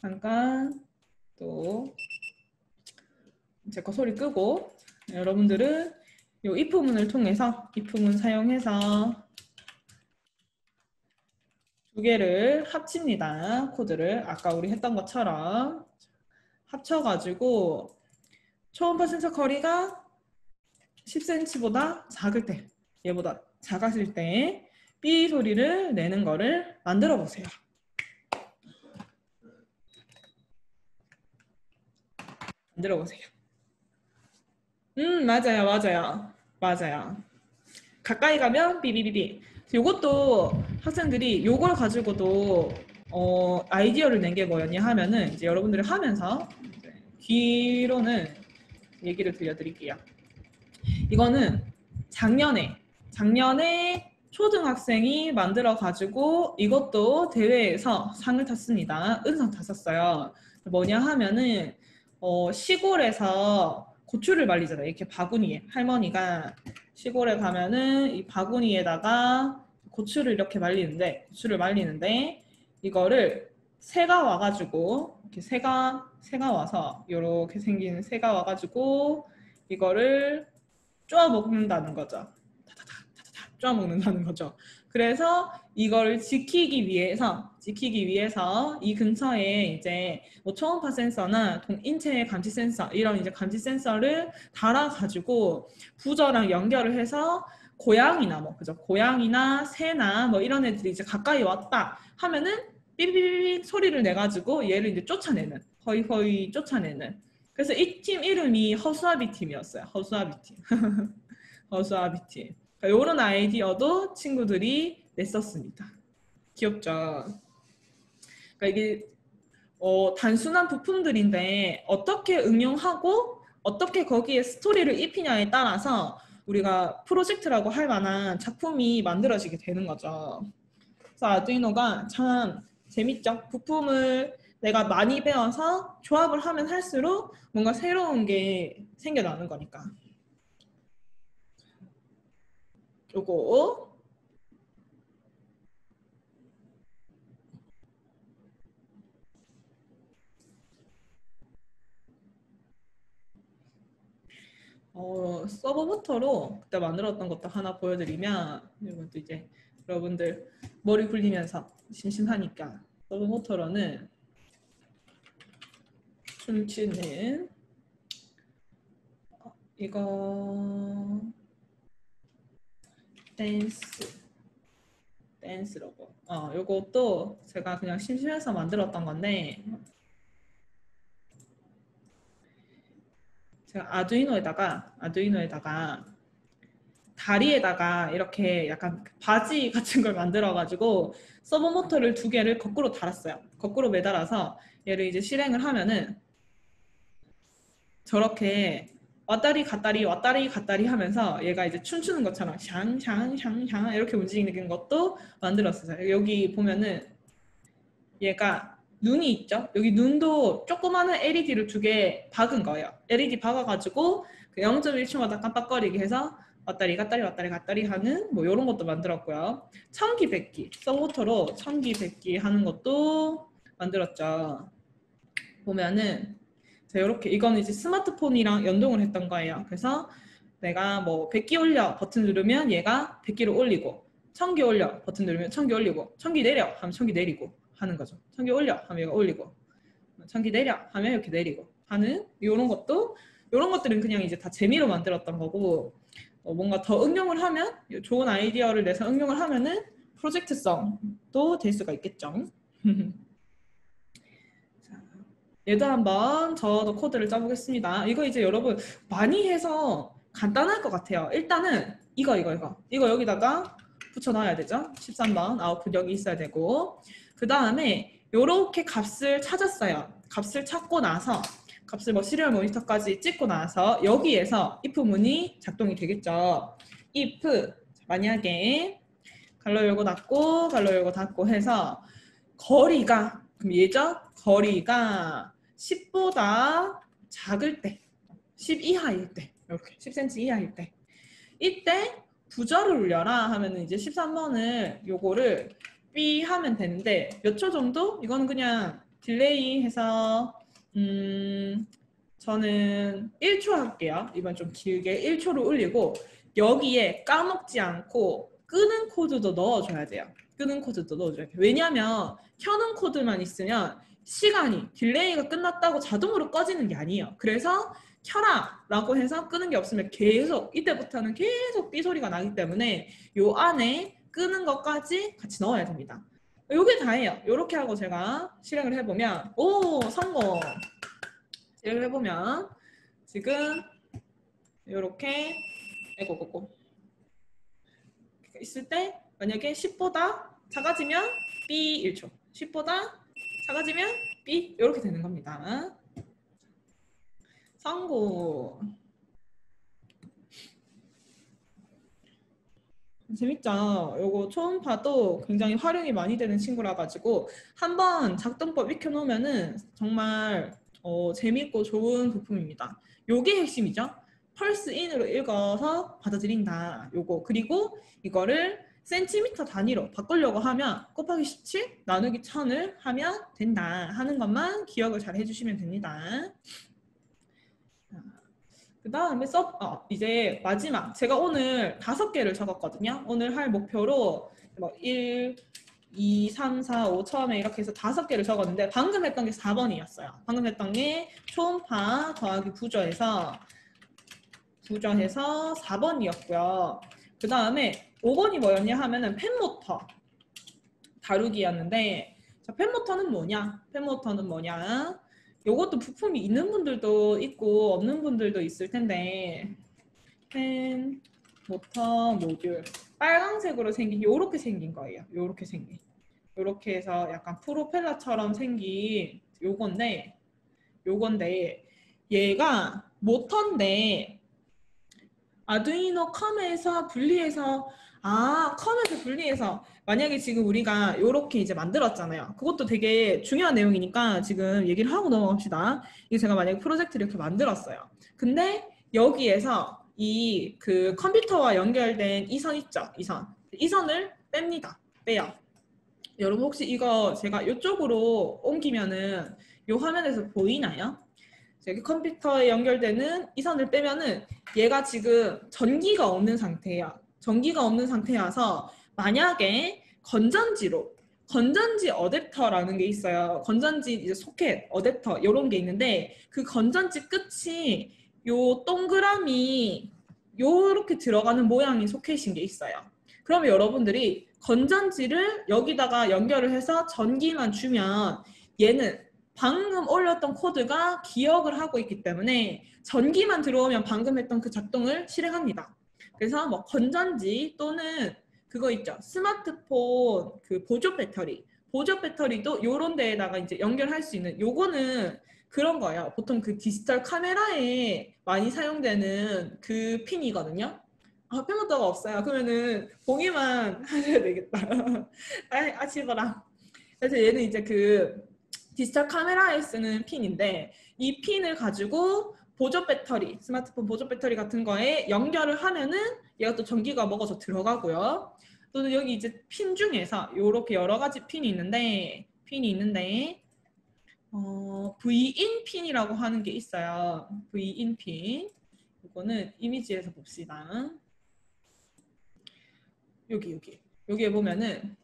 [SPEAKER 1] 잠깐 또 제 거 소리 끄고 여러분들은 요 if 문을 통해서 if 문 사용해서 두 개를 합칩니다. 코드를 아까 우리 했던 것처럼 합쳐가지고 초음파 센서 거리가 10cm보다 작을 때 얘보다 작았을 때 삐 소리를 내는 거를 만들어 보세요. 만들어 보세요. 맞아요. 가까이 가면 삐삐삐삐. 요것도 학생들이 요걸 가지고도 아이디어를 낸 게 뭐였냐 하면은 이제 여러분들이 하면서 이제 귀로는 얘기를 들려드릴게요. 이거는 작년에 초등학생이 만들어 가지고 이것도 대회에서 상을 탔습니다. 은상 탔었어요. 뭐냐 하면은 시골에서 고추를 말리잖아요. 이렇게 바구니에 할머니가 시골에 가면은 이 바구니에다가 고추를 이렇게 말리는데 이거를 새가 와가지고 이렇게 새가 와서 이렇게 생긴 새가 와가지고 이거를 쪼아 먹는다는 거죠. 타타타 쪼아 먹는다는 거죠. 그래서 이걸 지키기 위해서 이 근처에 이제 뭐 초음파 센서나 인체 감지 센서 이런 이제 감지 센서를 달아가지고 부저랑 연결을 해서 고양이나 새나 뭐 이런 애들이 이제 가까이 왔다 하면은 삐삐삐 소리를 내가지고 얘를 이제 쫓아내는 허이 쫓아내는. 그래서 이 팀 이름이 허수아비 팀이었어요. 허수아비 팀. 허수아비 팀. 그러니까 이런 아이디어도 친구들이 냈었습니다. 귀엽죠? 그러니까 이게 단순한 부품들인데 어떻게 응용하고 어떻게 거기에 스토리를 입히냐에 따라서 우리가 프로젝트라고 할 만한 작품이 만들어지게 되는 거죠. 그래서 아두이노가 참 재밌죠? 부품을 내가 많이 배워서 조합을 하면 할수록 뭔가 새로운 게 생겨나는 거니까. 요거 서버부터로 그때 만들었던 것도 하나 보여드리면 이것도 이제 여러분들 머리 굴리면서 심심하니까 서버모터로는 춤추는 이거 댄스 로고 요것도 제가 그냥 심심해서 만들었던 건데 제가 아두이노에다가 다리에다가 이렇게 약간 바지 같은 걸 만들어가지고 서버 모터를 2개를 거꾸로 달았어요. 거꾸로 매달아서 얘를 이제 실행을 하면은 저렇게 왔다리 갔다리 왔다리 갔다리 하면서 얘가 이제 춤추는 것처럼 샹샹샹샹 이렇게 움직이는 것도 만들었어요. 여기 보면은 얘가 눈이 있죠? 여기 눈도 조그마한 LED를 2개 박은 거예요. LED 박아가지고 그 0.1초마다 깜빡거리게 해서 왔다리 갔다리 왔다리 갔다리 하는 뭐 이런 것도 만들었고요. 천기백기, 서브모터로 천기백기 하는 것도 만들었죠. 보면은 이렇게 이거는 이제 스마트폰이랑 연동을 했던 거예요. 그래서 내가 뭐 100기 올려 버튼 누르면 얘가 100기를 올리고 1000기 올려 버튼 누르면 1000기 올리고 1000기 내려 하면 1000기 내리고 하는 거죠. 1000기 올려 하면 얘가 올리고 1000기 내려 하면 이렇게 내리고 하는 이런 것들은 그냥 이제 다 재미로 만들었던 거고 뭔가 더 응용을 하면 좋은 아이디어를 내서 응용을 하면은 프로젝트성도 될 수가 있겠죠. 얘도 한번 저도 코드를 짜보겠습니다. 이거 이제 여러분 많이 해서 간단할 것 같아요. 일단은 이거 여기다가 붙여놔야 되죠. 13번 아웃풋 여기 있어야 되고 그 다음에 요렇게 값을 찾았어요. 값을 찾고 나서 값을 뭐 시리얼 모니터까지 찍고 나서 여기에서 if 문이 작동이 되겠죠. if 만약에 갈로 열고 닫고 갈로 열고 닫고 해서 거리가 그럼 얘죠? 거리가 10보다 작을 때 10 이하일 때 이렇게 10cm 이하일 때 이때 부저를 울려라 하면은 이제 13번을 요거를 B 하면 되는데 몇 초 정도? 이거는 그냥 딜레이 해서 저는 1초 할게요. 이번 좀 길게 1초를 올리고 여기에 까먹지 않고 끄는 코드도 넣어줘야 돼요. 끄는 코드도 넣어줘야 돼요. 왜냐면 켜는 코드만 있으면 시간이 딜레이가 끝났다고 자동으로 꺼지는 게 아니에요. 그래서 켜라 라고 해서 끄는 게 없으면 계속 이때부터는 계속 삐 소리가 나기 때문에 요 안에 끄는 것까지 같이 넣어야 됩니다. 요게 다예요. 요렇게 하고 제가 실행을 해보면 오 성공! 실행을 해보면 지금 요렇게 에고고고 있을 때 만약에 10보다 작아지면 B 1초 10보다 작아지면 B 이렇게 되는 겁니다. 성공. 재밌죠? 요거 초음파도 굉장히 활용이 많이 되는 친구라 가지고 한번 작동법 익혀놓으면은 정말 재밌고 좋은 부품입니다. 요게 핵심이죠. 펄스 인으로 읽어서 받아들인다. 요거 그리고 이거를 센티미터 단위로 바꾸려고 하면 곱하기 17 나누기 1000을 하면 된다 하는 것만 기억을 잘 해주시면 됩니다. 그 다음에 이제 마지막 제가 오늘 5개를 적었거든요. 오늘 할 목표로 뭐 1, 2, 3, 4, 5 처음에 이렇게 해서 5개를 적었는데 방금 했던 게 4번이었어요. 방금 했던 게 초음파 더하기 부저해서 4번이었고요. 그 다음에 5번이 뭐였냐 하면은 펜모터 다루기였는데 자, 펜모터는 뭐냐? 요것도 부품이 있는 분들도 있고 없는 분들도 있을 텐데 펜 모터 모듈 빨강색으로 생긴 요렇게 생긴 거예요. 요렇게 해서 약간 프로펠러처럼 생긴 요건데 얘가 모터인데 아두이노 컴에서 분리해서 컴에서 분리해서 만약에 지금 우리가 이렇게 이제 만들었잖아요. 그것도 되게 중요한 내용이니까 지금 얘기를 하고 넘어갑시다. 이게 제가 만약에 프로젝트를 이렇게 만들었어요. 근데 여기에서 이 그 컴퓨터와 연결된 이 선 있죠? 이 선을 뺍니다. 빼요. 여러분 혹시 이거 제가 이쪽으로 옮기면은 이 화면에서 보이나요? 여기 컴퓨터에 연결되는 이 선을 빼면은 얘가 지금 전기가 없는 상태예요. 전기가 없는 상태여서 만약에 건전지 어댑터라는 게 있어요. 건전지 이제 소켓, 어댑터 이런 게 있는데 그 건전지 끝이 요 동그라미 요렇게 들어가는 모양의 소켓인 게 있어요. 그러면 여러분들이 건전지를 여기다가 연결을 해서 전기만 주면 얘는 방금 올렸던 코드가 기억을 하고 있기 때문에 전기만 들어오면 방금 했던 그 작동을 실행합니다. 그래서 뭐 건전지 또는 그거 있죠. 스마트폰 그 보조 배터리도 요런 데에다가 이제 연결할 수 있는 요거는 그런 거예요. 보통 그 디지털 카메라에 많이 사용되는 그 핀이거든요. 아, 펜모터가 없어요. 그러면은 봉이만 하셔야 되겠다. 아시더라. 그래서 얘는 이제 그 디지털 카메라에 쓰는 핀인데 이 핀을 가지고 보조 배터리, 스마트폰 보조 배터리 같은 거에 연결을 하면은 얘가 또 전기가 먹어서 들어가고요. 또 여기 이제 핀 중에서 이렇게 여러 가지 핀이 있는데 V인 핀이라고 하는 게 있어요. V인 핀. 이거는 이미지에서 봅시다. 여기에 보면은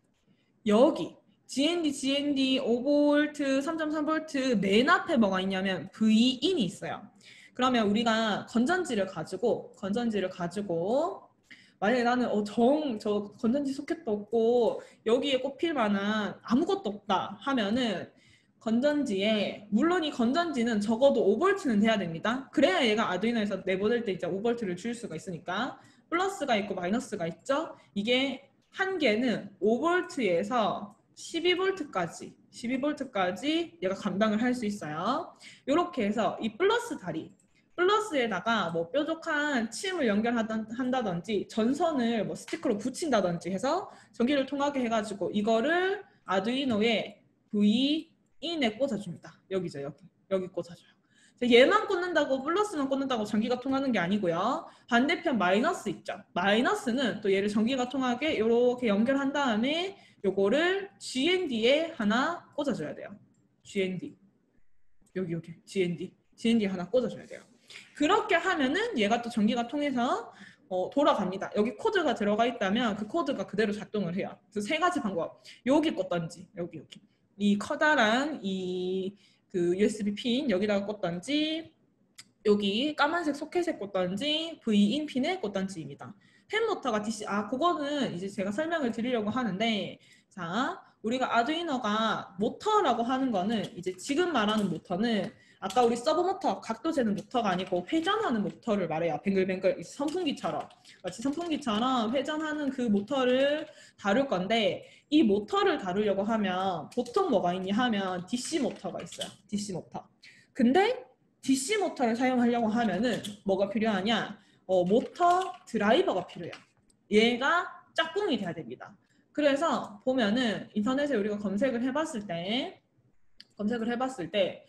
[SPEAKER 1] 여기 GND 5V, 3.3V 맨 앞에 뭐가 있냐면 V인이 있어요. 그러면 우리가 건전지를 가지고 만약에 나는 저 건전지 소켓도 없고 여기에 꼽힐 만한 아무것도 없다 하면은 건전지에 물론 이 건전지는 적어도 5V는 돼야 됩니다. 그래야 얘가 아두이노에서 내보낼 때 이제 5V를 줄 수가 있으니까 플러스가 있고 마이너스가 있죠. 이게 한 개는 5V에서 12V까지 얘가 감당을 할 수 있어요. 이렇게 해서 이 플러스에다가 뭐 뾰족한 침을 연결한다든지 전선을 뭐 스티커로 붙인다든지 해서 전기를 통하게 해가지고 이거를 아두이노에 V인에 꽂아줍니다. 여기죠, 여기 꽂아줘요. 얘만 꽂는다고 플러스만 꽂는다고 전기가 통하는 게 아니고요. 반대편 마이너스 있죠. 마이너스는 또 얘를 전기가 통하게 이렇게 연결한 다음에 요거를 GND에 하나 꽂아줘야 돼요. GND 여기 GND 하나 꽂아줘야 돼요. 그렇게 하면은 얘가 또 전기가 통해서 돌아갑니다. 여기 코드가 들어가 있다면 그 코드가 그대로 작동을 해요. 그래서 세 가지 방법. 여기 꽂던지 여기 이 커다란 이 그 USB 핀 여기다가 꽂던지 여기 까만색 소켓에 꽂던지 V인 핀에 꽂던지입니다. 펜모터가 DC 그거는 이제 제가 설명을 드리려고 하는데 자 우리가 아두이노가 모터라고 하는 거는 이제 지금 말하는 모터는 아까 우리 서브 모터 각도 재는 모터가 아니고 회전하는 모터를 말해요. 뱅글뱅글 선풍기처럼 마치 선풍기처럼 회전하는 그 모터를 다룰 건데 이 모터를 다루려고 하면 보통 뭐가 있냐 하면 DC 모터가 있어요. DC 모터. 근데 DC 모터를 사용하려고 하면은 뭐가 필요하냐? 모터 드라이버가 필요해요. 얘가 짝꿍이 돼야 됩니다. 그래서 보면은 인터넷에 우리가 검색을 해봤을 때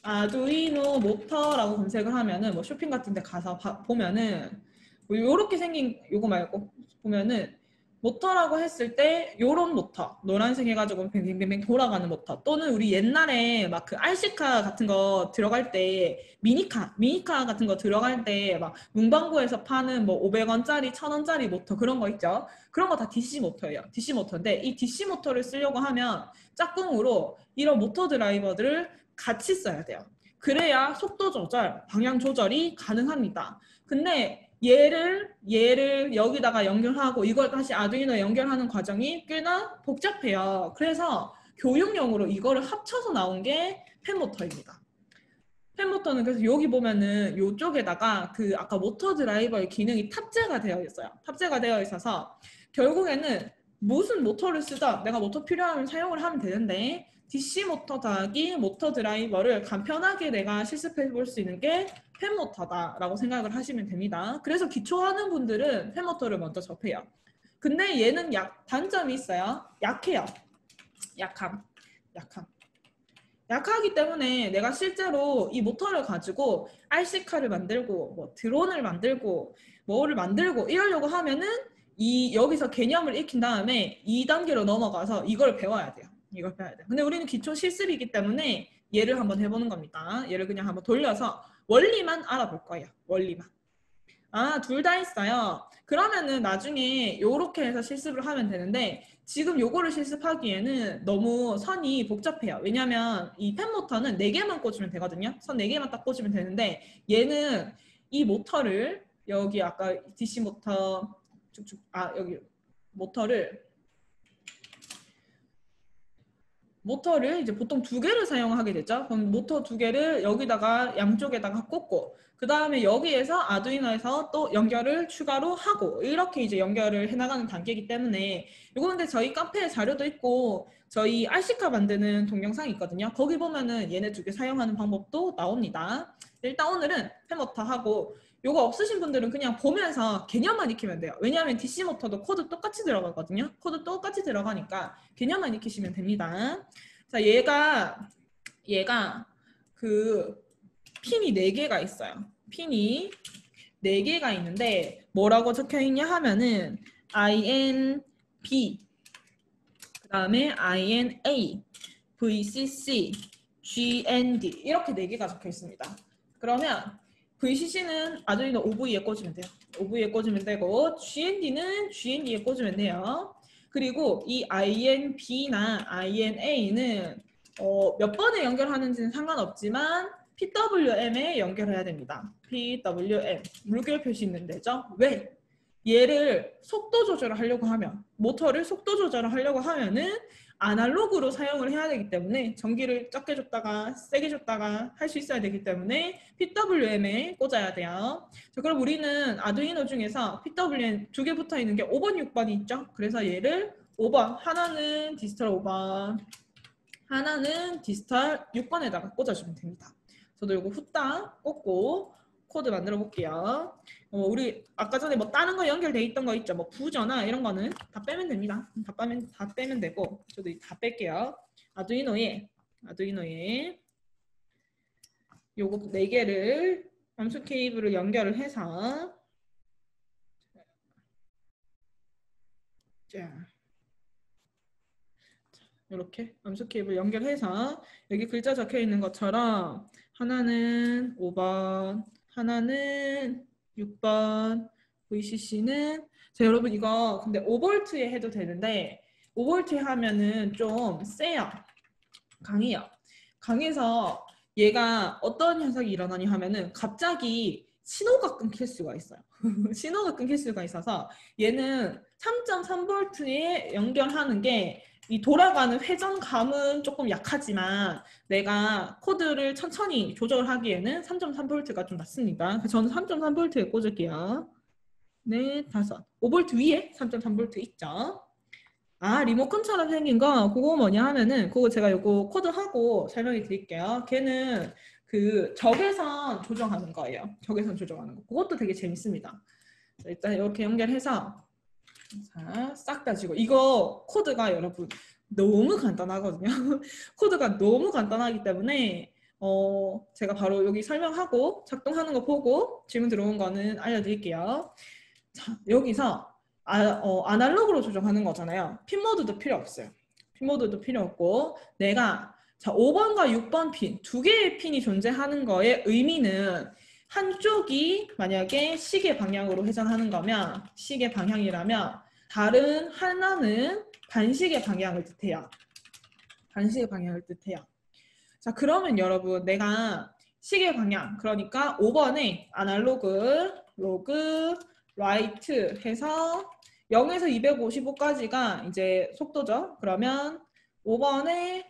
[SPEAKER 1] 아두이노 모터라고 검색을 하면은 뭐 쇼핑 같은 데 가서 보면은 뭐 요렇게 생긴 요거 말고 보면은 모터라고 했을 때 요런 모터 노란색 해가지고 뱅뱅뱅 돌아가는 모터 또는 우리 옛날에 막 그 RC카 같은 거 들어갈 때 미니카 같은 거 들어갈 때 막 문방구에서 파는 뭐 500원짜리 1000원짜리 모터 그런 거 있죠. 그런 거 다 DC 모터예요. DC 모터인데 이 DC 모터를 쓰려고 하면 짝꿍으로 이런 모터 드라이버들을 같이 써야 돼요. 그래야 속도 조절, 방향 조절이 가능합니다. 근데 얘를 여기다가 연결하고 이걸 다시 아두이노에 연결하는 과정이 꽤나 복잡해요. 그래서 교육용으로 이거를 합쳐서 나온 게 펜모터입니다. 펜모터는 그래서 여기 보면은 이쪽에다가 그 아까 모터 드라이버의 기능이 탑재가 되어 있어요. 탑재가 되어 있어서 결국에는 무슨 모터를 쓰다 내가 모터 필요하면 사용을 하면 되는데 DC 모터 더하기 모터 드라이버를 간편하게 내가 실습해 볼 수 있는 게 펜모터다라고 생각을 하시면 됩니다. 그래서 기초하는 분들은 펜모터를 먼저 접해요. 근데 얘는 단점이 있어요. 약해요. 약하기 때문에 내가 실제로 이 모터를 가지고 RC카를 만들고 뭐 드론을 만들고 뭐를 만들고 이러려고 하면은 여기서 개념을 익힌 다음에 2단계로 넘어가서 이걸 배워야 돼요. 근데 우리는 기초 실습이기 때문에 얘를 한번 해보는 겁니다. 얘를 그냥 한번 돌려서 원리만 알아볼 거예요. 원리만. 둘 다 있어요. 그러면은 나중에 이렇게 해서 실습을 하면 되는데 지금 요거를 실습하기에는 너무 선이 복잡해요. 왜냐면 이 펜모터는 4개만 꽂으면 되거든요. 선 4개만 딱 꽂으면 되는데 얘는 이 모터를 여기 아까 DC 모터 쭉쭉 여기 모터를 모터를 이제 보통 두 개를 사용하게 되죠. 그럼 모터 두 개를 여기다가 양쪽에다가 꽂고 그 다음에 여기에서 아두이노에서 또 연결을 추가로 하고 이렇게 이제 연결을 해나가는 단계이기 때문에 이거 근데 저희 카페에 자료도 있고 저희 RC카 만드는 동영상이 있거든요. 거기 보면은 얘네 두 개 사용하는 방법도 나옵니다. 일단 오늘은 팬모터 하고 요거 없으신 분들은 그냥 보면서 개념만 익히면 돼요. 왜냐하면 DC 모터도 코드 똑같이 들어가거든요. 코드 똑같이 들어가니까 개념만 익히시면 됩니다. 자, 얘가 그 핀이 4개가 있어요. 핀이 4개가 있는데 뭐라고 적혀 있냐 하면은 INB 그 다음에 INA VCC GND 이렇게 4개가 적혀 있습니다. 그러면 VCC는 아두이노 OV에 꽂으면 돼요. OV에 꽂으면 되고 GND는 GND에 꽂으면 돼요. 그리고 이 INB나 INA는 몇 번에 연결하는지는 상관없지만 PWM에 연결해야 됩니다. PWM 물결 표시 있는 데죠. 왜? 얘를 속도 조절을 하려고 하면 모터를 속도 조절을 하려고 하면은 아날로그로 사용을 해야 되기 때문에 전기를 적게 줬다가 세게 줬다가 할 수 있어야 되기 때문에 PWM에 꽂아야 돼요. 자, 그럼 우리는 아두이노 중에서 PWM 2개 붙어 있는 게 5번, 6번이 있죠. 그래서 얘를 5번, 하나는 디지털 5번, 하나는 디지털 6번에다가 꽂아주면 됩니다. 저도 이거 후딱 꽂고 코드 만들어 볼게요. 우리 아까 전에 뭐 다른 거 연결돼 있던 거 있죠? 뭐 부저나 이런 거는 다 빼면 됩니다. 다 빼면 되고 저도 다 뺄게요. 아두이노에 요거 4개를 암수 케이블을 연결을 해서 자 이렇게 암수 케이블 연결해서 여기 글자 적혀 있는 것처럼 하나는 5번, 하나는 6번, VCC는 자 여러분 이거 근데 5V에 해도 되는데 5V 하면은 좀 세요. 강해요. 강해서 얘가 어떤 현상이 일어나냐 하면은 갑자기 신호가 끊길 수가 있어요. 신호가 끊길 수가 있어서 얘는 3.3V에 연결하는 게 이 돌아가는 회전감은 조금 약하지만 내가 코드를 천천히 조절하기에는 3.3V가 좀 낫습니다. 그래서 저는 3.3V에 꽂을게요. 네, 5V 위에 3.3V 있죠. 아, 리모컨처럼 생긴 거 그거 뭐냐 하면은 그거 제가 요거 코드하고 설명해 드릴게요. 걔는 그 적외선 조정하는 거예요. 적외선 조정하는 거. 그것도 되게 재밌습니다. 자, 일단 이렇게 연결해서 자, 싹 다 지고 이거 코드가 여러분 너무 간단하거든요. 코드가 너무 간단하기 때문에 제가 바로 여기 설명하고 작동하는 거 보고 질문 들어온 거는 알려드릴게요. 자, 여기서 아날로그로 조정하는 거잖아요. 핀 모드도 필요 없어요. 핀 모드도 필요 없고 내가 자 5번과 6번 핀 2개의 핀이 존재하는 거의 의미는 한쪽이 만약에 시계 방향으로 회전하는 거면 시계 방향이라면 다른 하나는 반시계 방향을 뜻해요. 반시계 방향을 뜻해요. 자 그러면 여러분 내가 시계 방향 그러니까 5번에 아날로그 로그 라이트 해서 0에서 255까지가 이제 속도죠. 그러면 5번에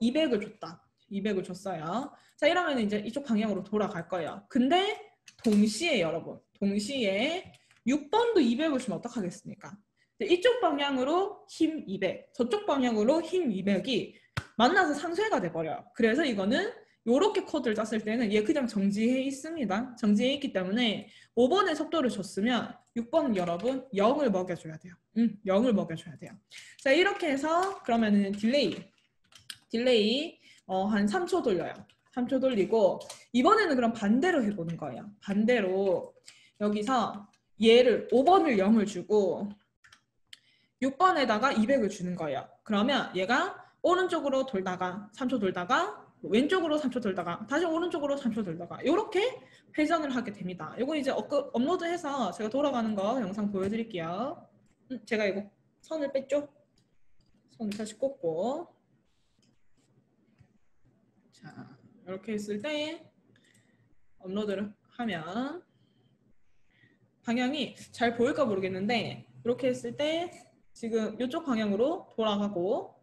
[SPEAKER 1] 200을 줬다. 200을 줬어요. 자 이러면 이제 이쪽 방향으로 돌아갈 거예요. 근데 동시에 여러분 동시에 6번도 200을 주면 어떡하겠습니까? 이쪽 방향으로 힘 200, 저쪽 방향으로 힘 200이 만나서 상쇄가 돼버려요. 그래서 이거는 이렇게 코드를 짰을 때는 얘 그냥 정지해 있습니다. 정지해 있기 때문에 5번의 속도를 줬으면 6번 여러분 0을 먹여줘야 돼요. 0을 먹여줘야 돼요. 자 이렇게 해서 그러면은 딜레이 한 3초 돌려요. 3초 돌리고 이번에는 그럼 반대로 해보는 거예요. 반대로 여기서 얘를 5번을 0을 주고 6번에다가 200을 주는 거예요. 그러면 얘가 오른쪽으로 돌다가 3초 돌다가 왼쪽으로 3초 돌다가 다시 오른쪽으로 3초 돌다가 이렇게 회전을 하게 됩니다. 이거 이제 업로드해서 제가 돌아가는 거 영상 보여드릴게요. 제가 이거 선을 뺐죠? 선을 다시 꽂고 자 이렇게 했을 때 업로드를 하면 방향이 잘 보일까 모르겠는데 이렇게 했을 때 지금 이쪽 방향으로 돌아가고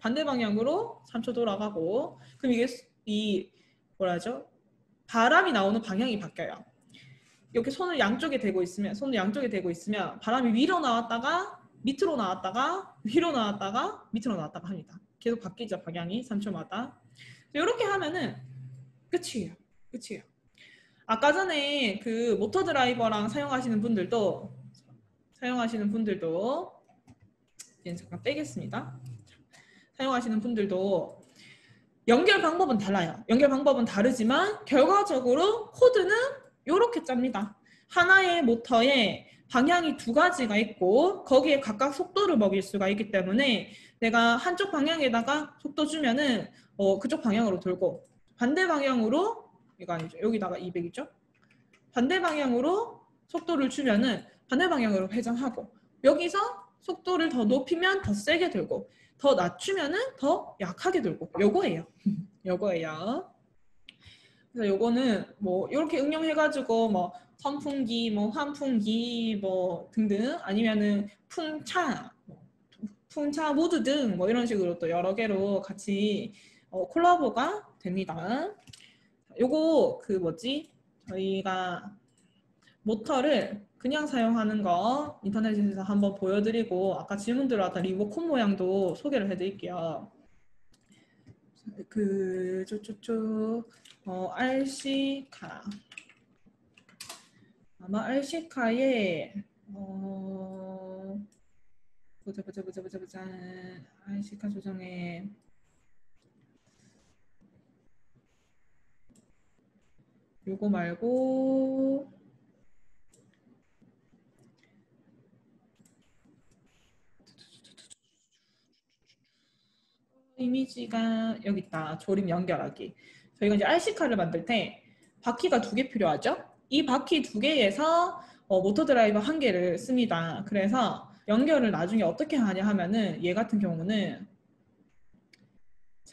[SPEAKER 1] 반대 방향으로 3초 돌아가고 그럼 이게 이 뭐라 하죠? 바람이 나오는 방향이 바뀌어요. 이렇게 손을 양쪽에 대고 있으면 바람이 위로 나왔다가 밑으로 나왔다가 위로 나왔다가 밑으로 나왔다가 합니다. 계속 바뀌죠, 방향이 3초마다. 이렇게 하면은 끝이에요. 끝이에요. 아까 전에 그 모터 드라이버랑 사용하시는 분들도 이제 잠깐 빼겠습니다. 사용하시는 분들도 연결 방법은 달라요. 연결 방법은 다르지만 결과적으로 코드는 이렇게 짭니다. 하나의 모터에 방향이 두 가지가 있고 거기에 각각 속도를 먹일 수가 있기 때문에 내가 한쪽 방향에다가 속도 주면은 그쪽 방향으로 돌고 반대 방향으로 이거 아니죠. 여기다가 200이죠. 반대 방향으로 속도를 주면은 반대 방향으로 회전하고 여기서 속도를 더 높이면 더 세게 돌고 더 낮추면은 더 약하게 돌고 요거예요. 요거예요. 그래서 요거는 뭐 이렇게 응용해가지고 뭐 선풍기, 뭐 환풍기, 뭐 등등 아니면은 풍차 모드 등 뭐 이런 식으로 또 여러 개로 같이 콜라보가 됩니다. 요거 그 뭐지? 저희가 모터를 그냥 사용하는 거 인터넷에서 한번 보여드리고 아까 질문 들어왔던 리모컨 모양도 소개를 해드릴게요. 그 RC카 아마 RC카에 보자 RC카 조정에 요거 말고 이미지가 여기 있다. 조립 연결하기. 저희가 이제 RC카를 만들 때 바퀴가 2개 필요하죠. 이 바퀴 2개에서 모터 드라이버 1개를 씁니다. 그래서 연결을 나중에 어떻게 하냐 하면은 얘 같은 경우는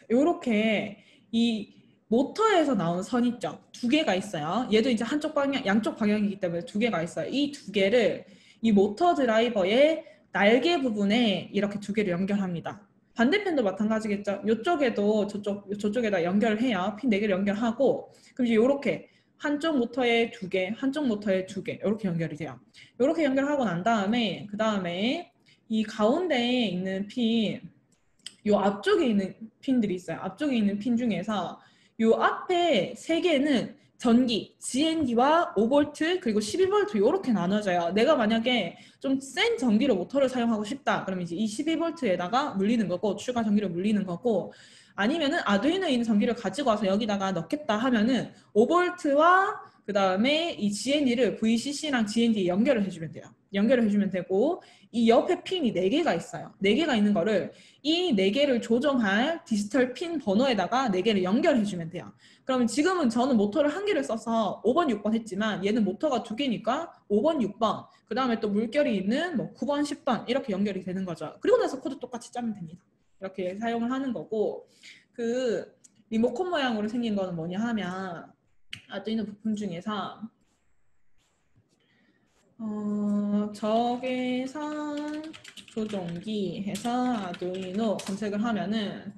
[SPEAKER 1] 이렇게 이 모터에서 나오는 선 있죠. 2개가 있어요. 얘도 이제 한쪽 방향, 양쪽 방향이기 때문에 2개가 있어요. 이 2개를 이 모터 드라이버의 날개 부분에 이렇게 2개를 연결합니다. 반대편도 마찬가지겠죠. 이쪽에도 저쪽에다 연결을 해요. 핀 4개를 연결하고 그럼 이제 이렇게 한쪽 모터에 2개, 한쪽 모터에 2개 이렇게 연결이 돼요. 이렇게 연결하고 난 다음에 그 다음에 이 가운데에 있는 핀 요 앞쪽에 있는 핀들이 있어요. 앞쪽에 있는 핀 중에서 요 앞에 3개는 전기, GND와 5V 그리고 12V 이렇게 나눠져요. 내가 만약에 좀 센 전기로 모터를 사용하고 싶다. 그러면 이제 이 12V에다가 물리는 거고 추가 전기를 물리는 거고 아니면은 아두이노에 있는 전기를 가지고 와서 여기다가 넣겠다 하면은 5V와 그 다음에 이 GND를 VCC랑 GND 연결을 해주면 돼요. 연결을 해주면 되고 이 옆에 핀이 4개가 있어요. 4개가 있는 거를 이 4개를 조정할 디지털 핀 번호에다가 4개를 연결해주면 돼요. 그러면 지금은 저는 모터를 1개를 써서 5번, 6번 했지만 얘는 모터가 2개니까 5번, 6번 그 다음에 또 물결이 있는 뭐 9번, 10번 이렇게 연결이 되는 거죠. 그리고 나서 코드 똑같이 짜면 됩니다. 이렇게 사용을 하는 거고 그 리모컨 모양으로 생긴 거는 뭐냐 하면 아두이노 부품 중에서 적외선 조종기 해서 아두이노 검색을 하면은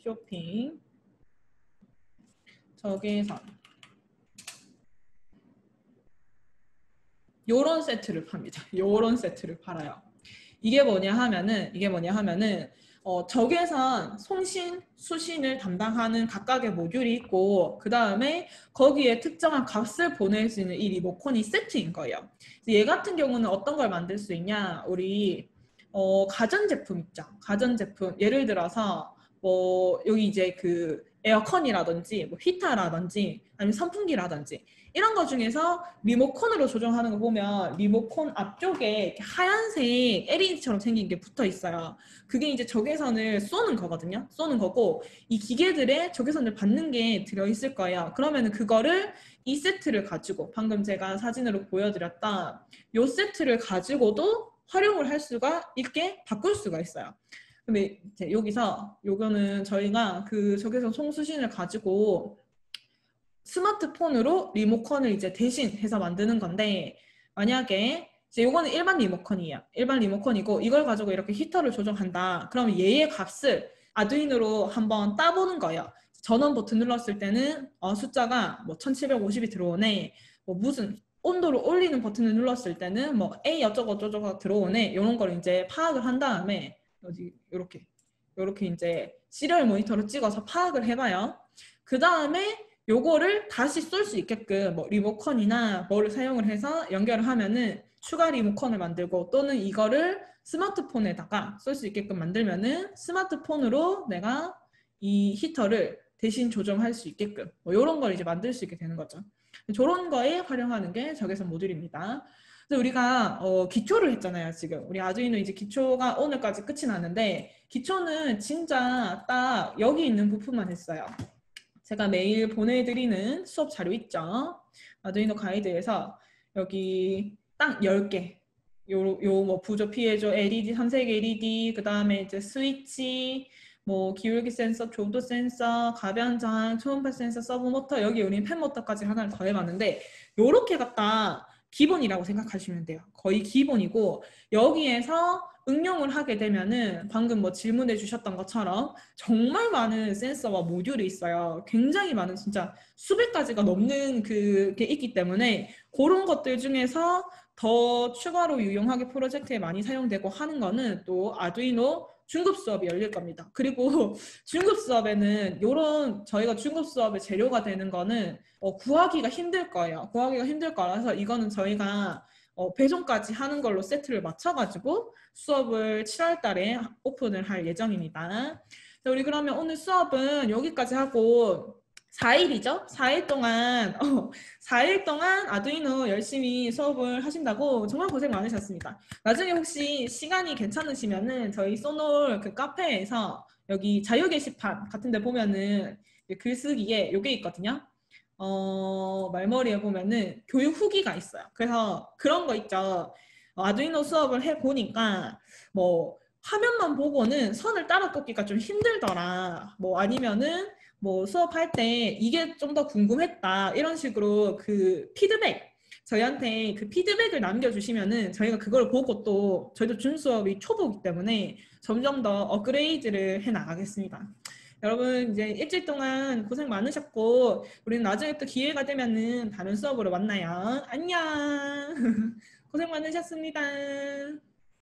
[SPEAKER 1] 쇼핑 적외선 요런 세트를 팝니다. 요런 세트를 팔아요. 이게 뭐냐 하면은 적외선 송신, 수신을 담당하는 각각의 모듈이 있고 그 다음에 거기에 특정한 값을 보낼 수 있는 이 리모컨이 세트인 거예요. 얘 같은 경우는 어떤 걸 만들 수 있냐 우리 가전제품 있죠. 가전제품 예를 들어서 뭐 여기 이제 그 에어컨이라든지 뭐 히터라든지 아니면 선풍기라든지 이런 거 중에서 리모컨으로 조정하는 거 보면 리모컨 앞쪽에 이렇게 하얀색 LED처럼 생긴 게 붙어 있어요. 그게 이제 적외선을 쏘는 거거든요. 쏘는 거고 이 기계들에 적외선을 받는 게 들어있을 거예요. 그러면은 그거를 이 세트를 가지고 방금 제가 사진으로 보여드렸던 이 세트를 가지고도 활용을 할 수가 있게 바꿀 수가 있어요. 근데 이제 여기서 요거는 저희가 그 적외선 송수신을 가지고 스마트폰으로 리모컨을 이제 대신 해서 만드는 건데 만약에 이제 요거는 일반 리모컨이에요. 일반 리모컨이고 이걸 가지고 이렇게 히터를 조정한다. 그러면 얘의 값을 아두이노로 한번 따보는 거예요. 전원 버튼 눌렀을 때는 숫자가 뭐 1750이 들어오네. 뭐 무슨 온도를 올리는 버튼을 눌렀을 때는 뭐 A 어쩌고 저쩌고 들어오네. 이런 걸 이제 파악을 한 다음에 여기 이렇게 이제 시리얼 모니터로 찍어서 파악을 해봐요. 그 다음에 요거를 다시 쏠 수 있게끔 뭐 리모컨이나 뭐를 사용을 해서 연결을 하면은 추가 리모컨을 만들고 또는 이거를 스마트폰에다가 쏠 수 있게끔 만들면은 스마트폰으로 내가 이 히터를 대신 조정할 수 있게끔 뭐 이런 걸 이제 만들 수 있게 되는 거죠. 저런 거에 활용하는 게 적외선 모듈입니다. 그래서 우리가 기초를 했잖아요. 지금 우리 아두이노 이제 기초가 오늘까지 끝이 나는데 기초는 진짜 딱 여기 있는 부분만 했어요. 제가 매일 보내드리는 수업 자료 있죠. 아두이노 가이드에서 여기 딱 10개 요 뭐 부조 피해조 LED, 삼색 LED, 그 다음에 이제 스위치, 뭐 기울기 센서, 조도 센서, 가변 저항, 초음파 센서, 서브 모터, 여기 우리는 펜 모터까지 하나를 더 해봤는데 요렇게 갖다 기본이라고 생각하시면 돼요. 거의 기본이고 여기에서 응용을 하게 되면은 방금 뭐 질문해 주셨던 것처럼 정말 많은 센서와 모듈이 있어요. 굉장히 많은 진짜 수백 가지가 넘는 그게 있기 때문에 그런 것들 중에서 더 추가로 유용하게 프로젝트에 많이 사용되고 하는 거는 또 아두이노 중급 수업이 열릴 겁니다. 그리고 중급 수업에는 이런 저희가 중급 수업의 재료가 되는 거는 구하기가 힘들 거예요. 구하기가 힘들 거라서 이거는 저희가 배송까지 하는 걸로 세트를 맞춰가지고 수업을 7월 달에 오픈을 할 예정입니다. 자, 우리 그러면 오늘 수업은 여기까지 하고 4일이죠? 4일 동안 4일 동안 아두이노 열심히 수업을 하신다고 정말 고생 많으셨습니다. 나중에 혹시 시간이 괜찮으시면은 저희 소놀 그 카페에서 여기 자유 게시판 같은 데 보면은 글쓰기에 요게 있거든요. 말머리에 보면은 교육 후기가 있어요. 그래서 그런 거 있죠. 아두이노 수업을 해보니까 뭐 화면만 보고는 선을 따라 꼽기가 좀 힘들더라. 뭐 아니면은 뭐 수업할 때 이게 좀 더 궁금했다. 이런 식으로 그 피드백 저희한테 그 피드백을 남겨주시면은 저희가 그걸 보고 또 저희도 준 수업이 초보이기 때문에 점점 더 업그레이드를 해 나가겠습니다. 여러분 이제 일주일 동안 고생 많으셨고 우리는 나중에 또 기회가 되면은 다른 수업으로 만나요. 안녕. 고생 많으셨습니다.